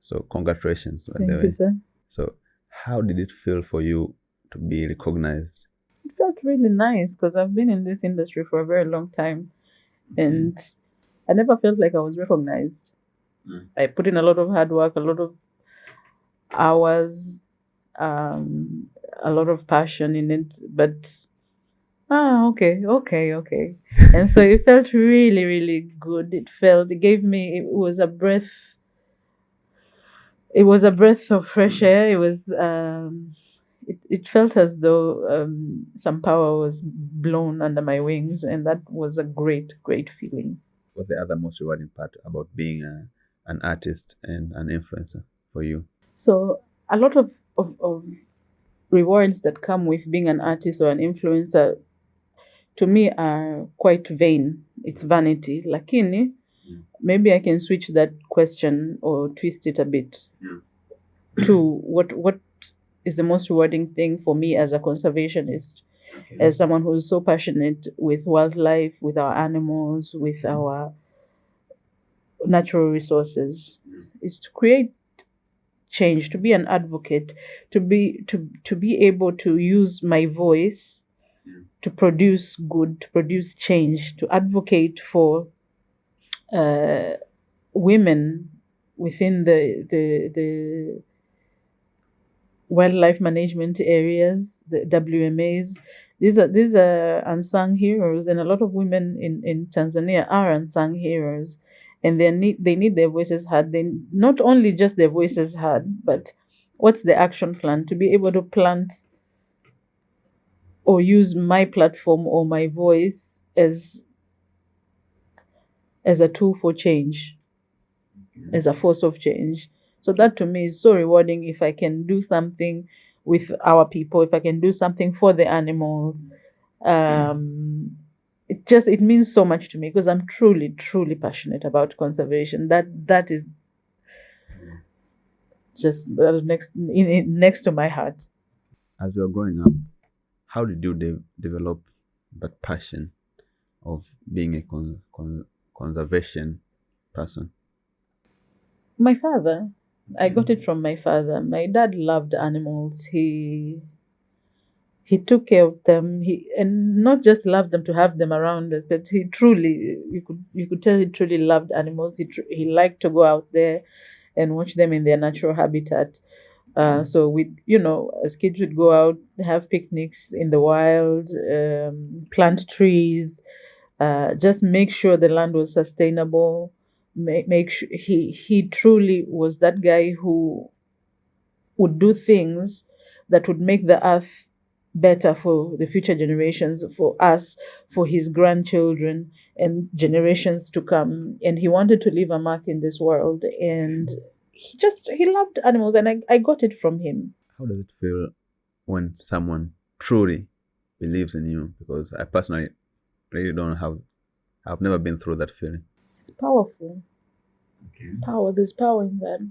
So congratulations, by the Thank way. you, sir. So how did it feel for you to be recognized? It felt really nice because I've been in this industry for a very long time, and I never felt like I was recognized. I put in a lot of hard work, a lot of hours, a lot of passion in it, but okay. And so it felt really, really good. It was a breath. It was a breath of fresh air. It was. It felt as though some power was blown under my wings, and that was a great feeling. What's the other most rewarding part about being an artist and an influencer for you? So a lot of rewards that come with being an artist or an influencer, to me, are quite vain. It's vanity. Lakini, maybe I can switch that question or twist it a bit to what is the most rewarding thing for me as a conservationist, as someone who is so passionate with wildlife, with our animals, with our natural resources, is to create change, to be an advocate, to be able to use my voice to produce good, to produce change, to advocate for women within the wildlife management areas, the WMAs. These are unsung heroes, and a lot of women in Tanzania are unsung heroes, and they need their voices heard. They not only just their voices heard, but what's the action plan to be able to plant or use my platform or my voice as a tool for change, as a force of change. So that to me is so rewarding. If I can do something with our people, if I can do something for the animals, it means so much to me because I'm truly passionate about conservation. That is just next to my heart. As you were growing up, how did you develop that passion of being a conservation person? My father, I got it from my father. My dad loved animals. He took care of them. And not just loved them to have them around us, but he truly, you could tell he truly loved animals. He liked to go out there and watch them in their natural habitat. So we, as kids, would go out, have picnics in the wild, plant trees, just make sure the land was sustainable. Make sure he truly was that guy who would do things that would make the earth better for the future generations, for us, for his grandchildren and generations to come. And he wanted to leave a mark in this world, and he loved animals, and I got it from him. How does it feel when someone truly believes in you, because I personally really don't have. I've never been through that feeling. It's powerful. Power. There's power in that.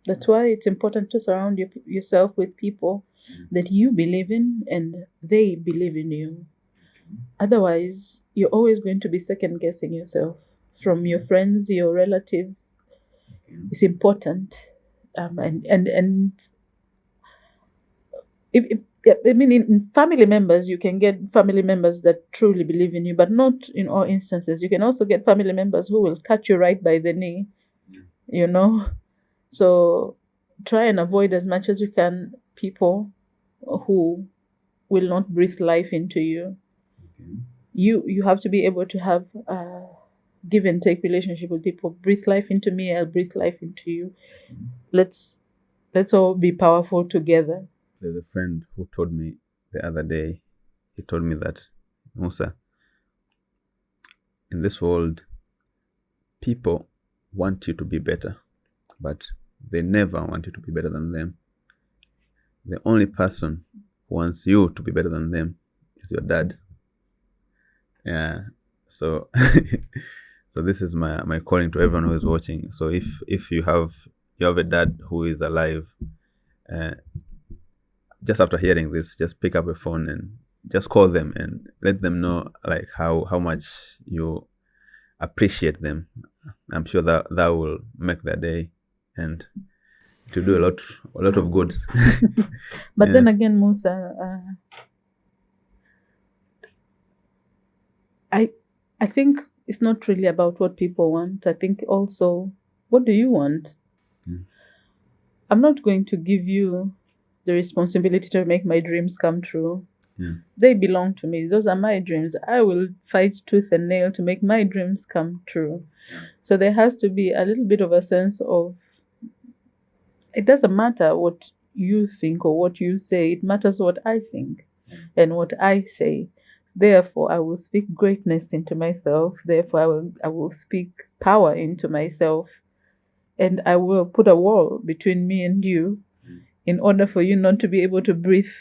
That's why it's important to surround yourself with people that you believe in and they believe in you. Otherwise, you're always going to be second guessing yourself from your friends, your relatives. It's important. And in family members, you can get family members that truly believe in you, but not in all instances. You can also get family members who will cut you right by the knee, So try and avoid as much as you can people who will not breathe life into you. You have to be able to have a give and take relationship with people. Breathe life into me, I'll breathe life into you. Let's all be powerful together. There's a friend who told me the other day, he told me that, Musa, in this world, people want you to be better, but they never want you to be better than them. The only person who wants you to be better than them is your dad. Yeah. So so this is my calling to everyone who is watching. So if you have a dad who is alive, just after hearing this, just pick up a phone and just call them and let them know like how much you appreciate them. I'm sure that will make their day, and to do a lot of good. But then again, Musa, I think it's not really about what people want. I think also, what do you want? I'm not going to give you the responsibility to make my dreams come true. They belong to me. Those are my dreams. I will fight tooth and nail to make my dreams come true. So there has to be a little bit of a sense of, it doesn't matter what you think or what you say. It matters what I think and what I say. Therefore, I will speak greatness into myself. Therefore, I will speak power into myself. And I will put a wall between me and you in order for you not to be able to breathe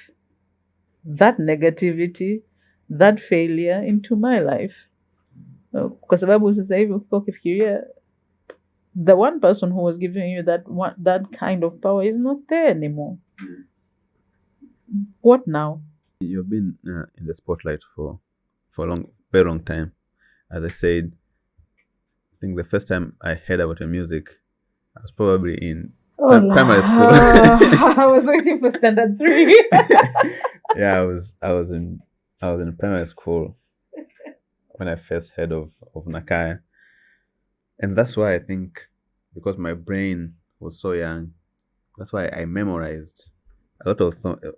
that negativity, that failure into my life. Kwa sababu sasa hivi ukifikiria, the one person who was giving you that kind of power is not there anymore. What now? You've been in the spotlight for a very long time. As I said, I think the first time I heard about your music, I was probably in primary school. I was waiting for standard 3. Yeah, I was in primary school when I first heard of Nakaaya, and that's why I think, because my brain was so young, that's why I memorized a lot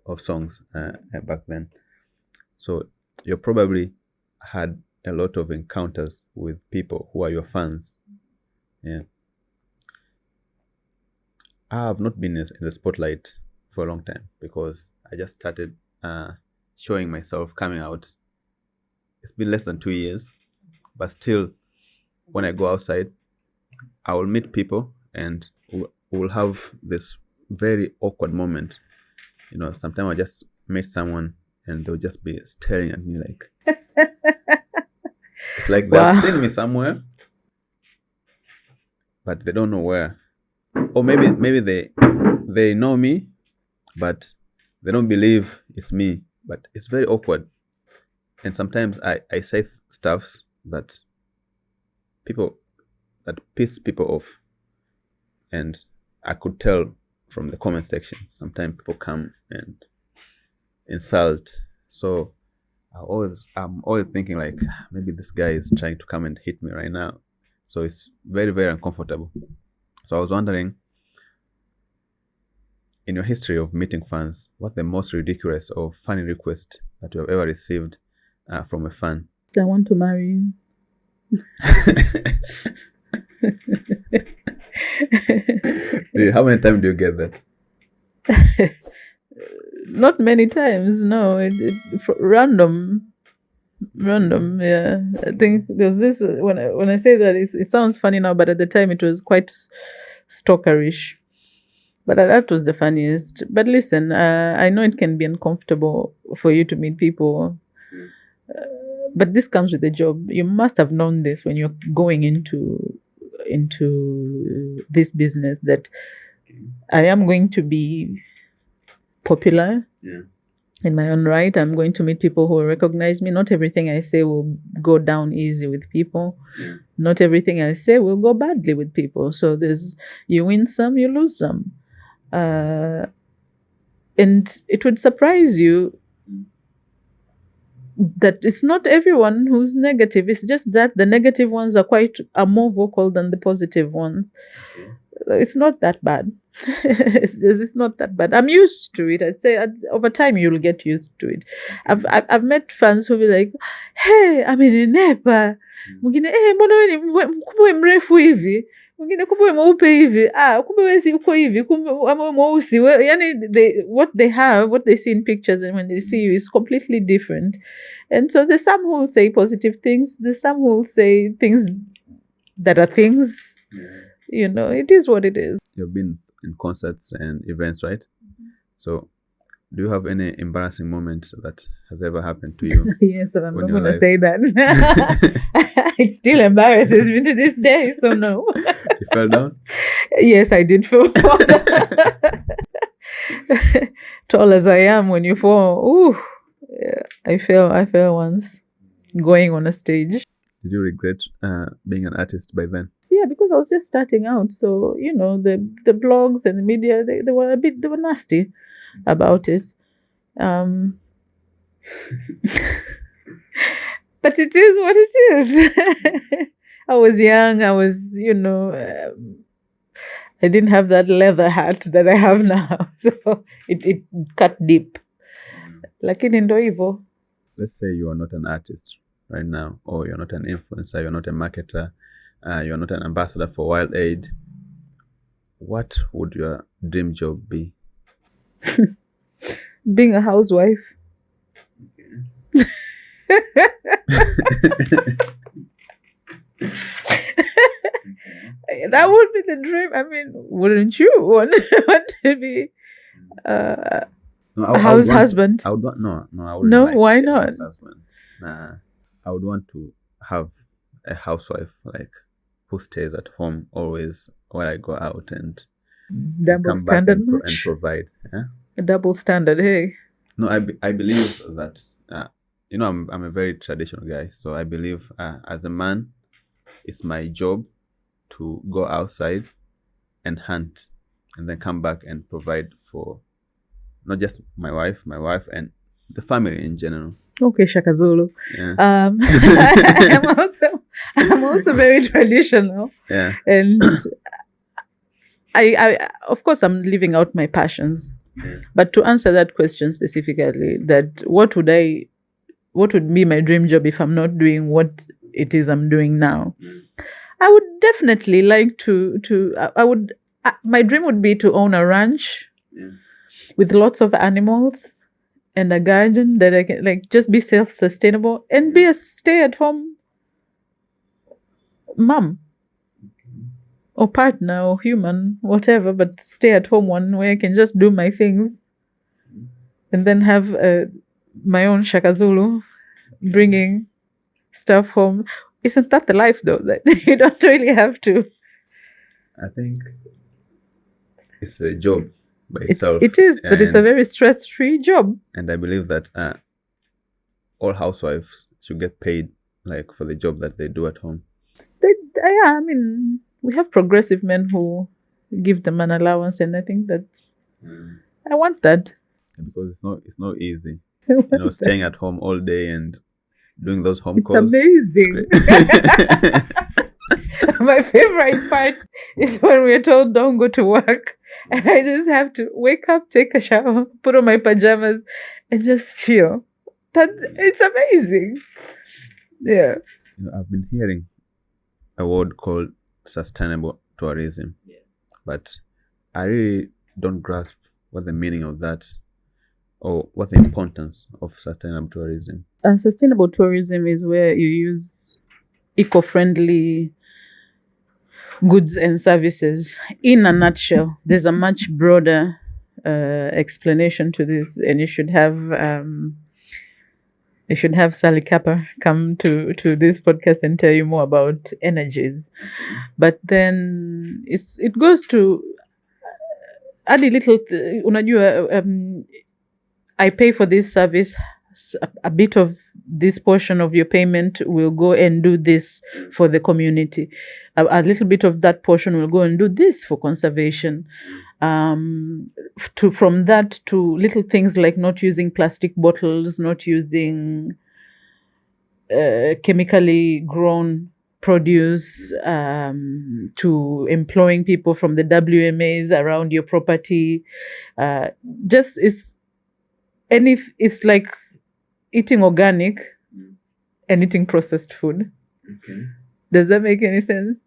of songs back then. So you probably had a lot of encounters with people who are your fans. Yeah. I have not been in the spotlight for a long time because I just started showing myself, coming out. It's been less than 2 years, but still, when I go outside, I will meet people and we'll have this very awkward moment. Sometimes I just meet someone and they'll just be staring at me like, it's like they've seen me somewhere, but they don't know where. Or maybe they know me, but they don't believe it's me. But it's very awkward. And sometimes I say stuffs that piss people off. And I could tell from the comment section. Sometimes people come and insult. So I'm always thinking like, maybe this guy is trying to come and hit me right now. So it's very, very uncomfortable. So I was wondering, in your history of meeting fans, what's the most ridiculous or funny request that you have ever received from a fan? I want to marry you. How many times do you get that? Not many times, no. Random. Yeah. I think there's this, when I say that, it sounds funny now, but at the time it was quite stalkerish. But that was the funniest. But listen, I know it can be uncomfortable for you to meet people, but this comes with the job. You must have known this when you're going into this business that I am going to be popular in my own right. I'm going to meet people who will recognize me. Not everything I say will go down easy with people. Not everything I say will go badly with people. So there's you win some, you lose some. And it would surprise you that it's not everyone who's negative. It's just that the negative ones are more vocal than the positive ones. It's not that bad. It's not that bad. I'm used to it. I'd say over time you'll get used to it. I've met fans who be like, hey, I'm in Nepa. Mwingine, hey, mbona wewe mrefu hivi? Mwingine kumbe wewe mweupe hivi. Kumbe wewe si uko hivi. Kumbe wewe mweusi. Yani what they see in pictures and when they see you is completely different. And so there's some who will say positive things. There's some who will say things that are things. You know, it is what it is. You've been in concerts and events, right? So do you have any embarrassing moments that has ever happened to you? Yes, I'm not going to say that. It still embarrasses me to this day, so no. You fell down? Yes, I did fall. Tall as I am, when you fall, ooh, yeah, I fell once going on a stage. Did you regret being an artist by then? Yeah, because I was just starting out. So, you know, the blogs and the media, they were nasty about it. But it is what it is. I was young. I was, you know, I didn't have that leather hat that I have now. So it cut deep. Lakini ndo hivyo. Let's say you are not an artist right now, or you're not an influencer, you're not a marketer, you're not an ambassador for WildAid. What would your dream job be? Being a housewife. That would be the dream. I mean, wouldn't you want to be a husband? I would want, no, I wouldn't. No, like why a not? house husband. Nah, I would want to have a housewife, like, who stays at home always while I go out and Double come back standard and much? provide. Yeah? A double standard, hey. No, I believe that, you know, I'm a very traditional guy. So I believe as a man, it's my job to go outside and hunt and then come back and provide for not just my wife and the family in general. Okay, Shaka Zulu. Yeah. I'm also very traditional. Yeah. And I of course I'm living out my passions. But to answer that question specifically, that what would be my dream job if I'm not doing what it is I'm doing now? I would definitely like my dream would be to own a ranch with lots of animals and a garden that I can, like, just be self-sustainable and be a stay-at-home mom or partner or human, whatever, but stay-at-home one where I can just do my things and then have my own Shaka Zulu bringing stuff home. Isn't that the life, though? That you don't really have to. I think it's a job by itself. It is, but it's a very stress-free job. And I believe that all housewives should get paid, like, for the job that they do at home. Yeah, I mean, we have progressive men who give them an allowance, and I think that's. I want that. Because it's not easy. You know, staying at home all day and doing those home calls. Amazing. My favorite part is when we're told don't go to work. And I just have to wake up, take a shower, put on my pajamas, and just chill. It's amazing. Yeah. You know, I've been hearing a word called sustainable tourism. Yeah. But I really don't grasp what the meaning of that or what the importance of sustainable tourism. Sustainable tourism is where you use eco-friendly goods and services. In a nutshell, there's a much broader explanation to this, and you should have Sally Kappa come to this podcast and tell you more about energies. But then it goes to add a little. Unajua, I pay for this service. A bit of this portion of your payment will go and do this for the community. A little bit of that portion will go and do this for conservation. From that to little things like not using plastic bottles, not using chemically grown produce, to employing people from the WMAs around your property. It's like eating organic and eating processed food. Okay. Does that make any sense?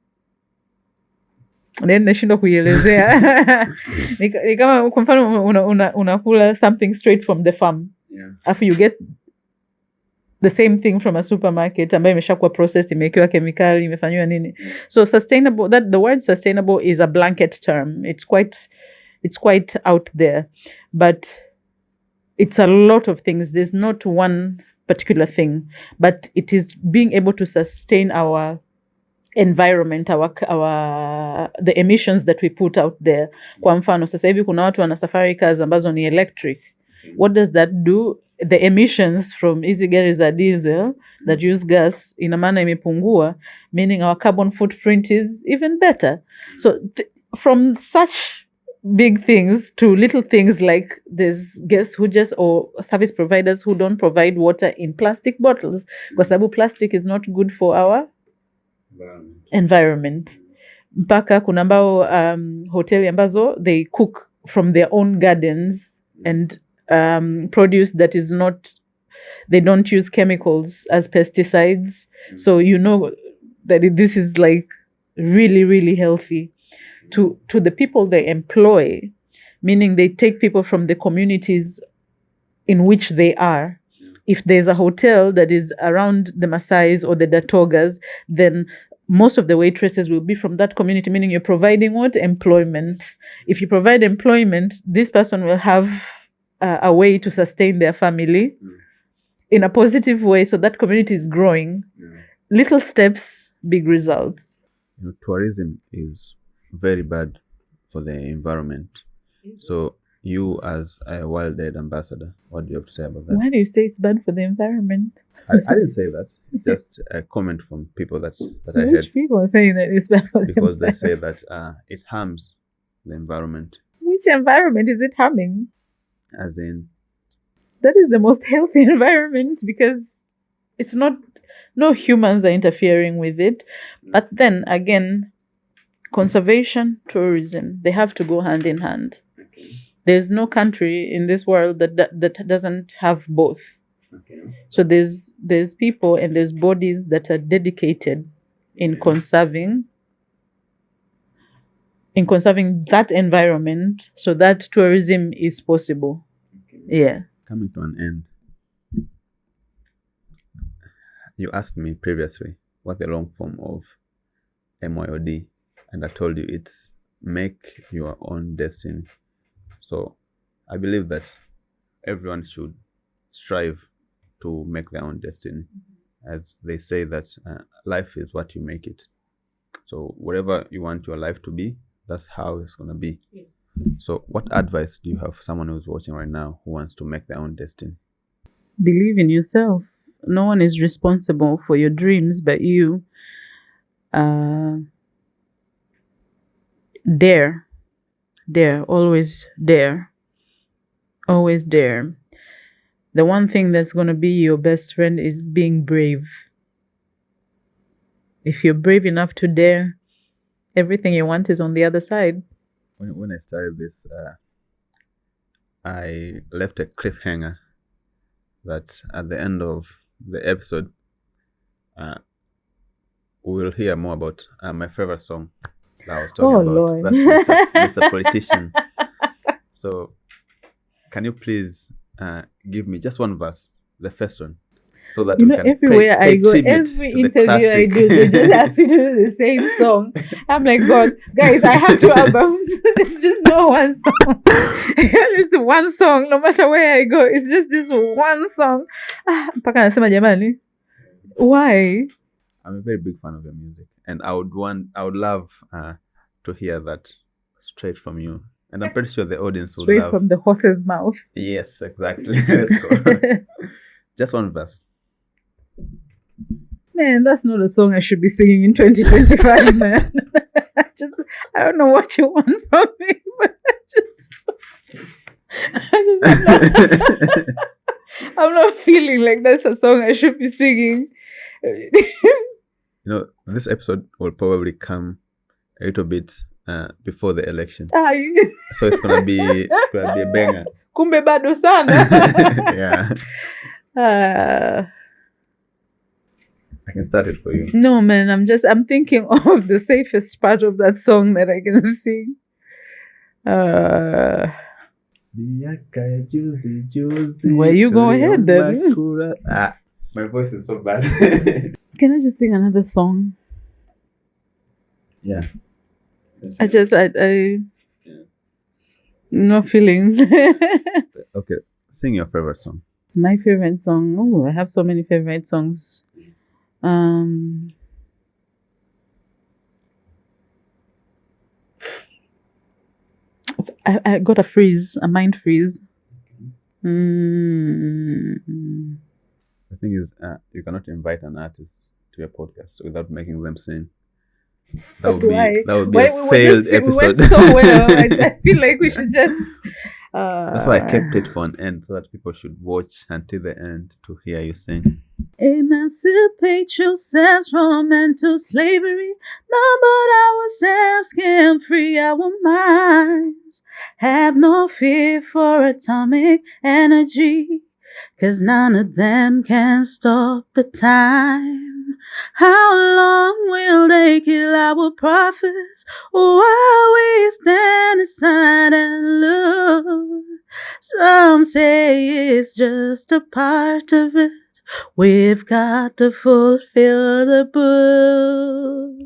Then nashindwa kuielezea. Ni kama kwa mfano unakula something straight from the farm. Yeah. After you get the same thing from a supermarket ambayo imeshakuwa processed, imewekewa kemikali, imefanywa nini. So sustainable, that the word sustainable is a blanket term. It's quite out there, but it's a lot of things. There's not one particular thing, but it is being able to sustain our environment, the emissions that we put out there. Kwa mfano sasa hivi kuna watu wana safari cars ambazo ni electric. What does that do? The emissions from hizi gari za diesel that use gas ina maana imepungua, meaning our carbon footprint is even better. So from such big things to little things like there's guests who just, or service providers who don't provide water in plastic bottles, kwa sababu plastic is not good for our environment. Mpaka kuna ambao hoteli ambazo they cook from their own gardens and produce that is not, they don't use chemicals as pesticides. So that this is like really, really healthy to the people they employ, meaning they take people from the communities in which they are. If there's a hotel that is around the Maasais or the Datogas, then most of the waitresses will be from that community, meaning you're providing what? Employment. If you provide employment, this person will have a way to sustain their family in a positive way, so that community is growing. Little steps, big results. Tourism is very bad for the environment. So you as a WildAid ambassador, what do you have to say about that? Why do you say it's bad for the environment? I didn't say that. It's just a comment from people that I heard. Which people are saying that it's bad for Because the they say that it harms the environment. Which environment is it harming? As in? That is the most healthy environment, because it's not, no humans are interfering with it. But then again, conservation, tourism, they have to go hand in hand. Okay. There's no country in this world that doesn't have both. Okay. So there's people and there's bodies that are dedicated in conserving that environment, so that tourism is possible. Okay. Yeah. Coming to an end, you asked me previously what the long form of MYOD, and I told you it's make your own destiny. So I believe that everyone should strive to make their own destiny. As they say that life is what you make it. So whatever you want your life to be, that's how it's going to be. Yes. So what advice do you have for someone who's watching right now who wants to make their own destiny? Believe in yourself. No one is responsible for your dreams but you. Dare, always dare. Always dare. The one thing that's going to be your best friend is being brave. If you're brave enough to dare, everything you want is on the other side. When I started this, I left a cliffhanger that at the end of the episode, we will hear more about my favorite song that I was talking about. Lord. That's Mr. Politician. So, can you please give me just one verse, the first one? so that You we know, can everywhere pay I go, tribute every to the interview I classic. do, they just ask me to do the same song. I'm like, God, guys, I have 2 albums. It's just no one song. It's one song, no matter where I go. It's just this one song. Mpaka nasema jamani, why? I'm a very big fan of your music, and I would love to hear that straight from you. And I'm pretty sure the audience would Straight love. from the horse's mouth. Yes, exactly. Let's go. Just one verse. Man, that's not a song I should be singing in 2025, man. I don't know what you want from me, but I'm not feeling like that's a song I should be singing. You know, this episode will probably come a little bit before the election, so it's gonna be a banger. Kumbe bado sana. Yeah. I can start it for you. No, man, I'm thinking of the safest part of that song that I can sing. Well, you go ahead then. My voice is so bad. Can I just sing another song? Yeah. I no feeling. Okay, sing your favorite song. My favorite song. Oh, I have so many favorite songs. I got a freeze, a mind freeze. The thing is, you cannot invite an artist to your podcast without making them sing. That would be a failed episode. We went so well. I feel like we should just. That's why I kept it for an end, so that people should watch until the end to hear you sing. Emancipate yourselves from mental slavery. None but ourselves can free our minds. Have no fear for atomic energy, 'cause none of them can stop the time. How long will they kill our prophets while we stand aside and look? Some say it's just a part of it. We've got to fulfill the book.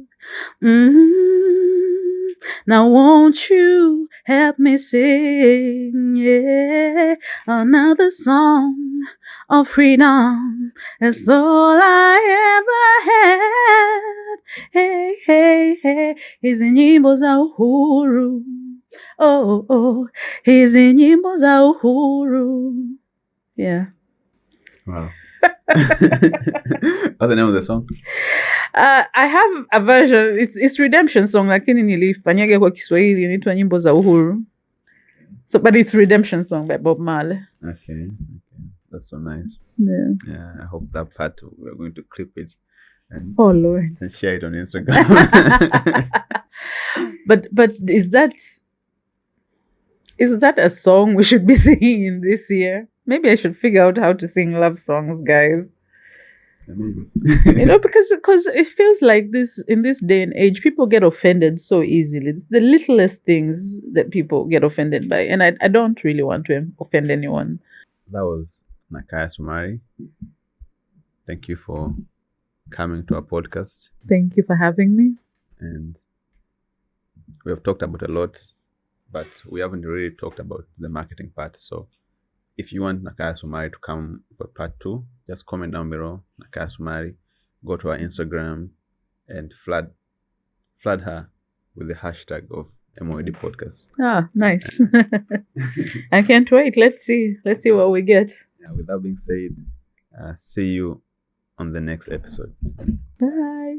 Now won't you help me sing, yeah, another song of freedom. That's all I ever had. Hey, hey, hey, hizi nyimbo za uhuru. Oh, oh, hizi nyimbo za uhuru. Yeah. Wow. What's the name of the song? I have a version. It's redemption song, lakini nilifanyaga kwa Kiswahili, inaitwa nyimbo za uhuru. So, but it's redemption song by Bob Marley. Okay. That's so nice. Yeah. I hope that part we're going to clip it and Oh Lord. and share it on Instagram. But is that a song we should be singing this year? Maybe I should figure out how to sing love songs, guys. Maybe. You know, because it feels like this in this day and age, people get offended so easily. It's the littlest things that people get offended by, and I don't really want to offend anyone. That was Nakaaya Sumari. Thank you for coming to our podcast. Thank you for having me. And we have talked about a lot, but we haven't really talked about the marketing part. So if you want Nakaaya Sumari to come for part 2, just comment down below, Nakaaya Sumari. Go to our Instagram and flood her with the hashtag of MOED podcast. Ah, nice. I can't wait. Let's see what we get. Yeah, with that being said, see you on the next episode. Bye.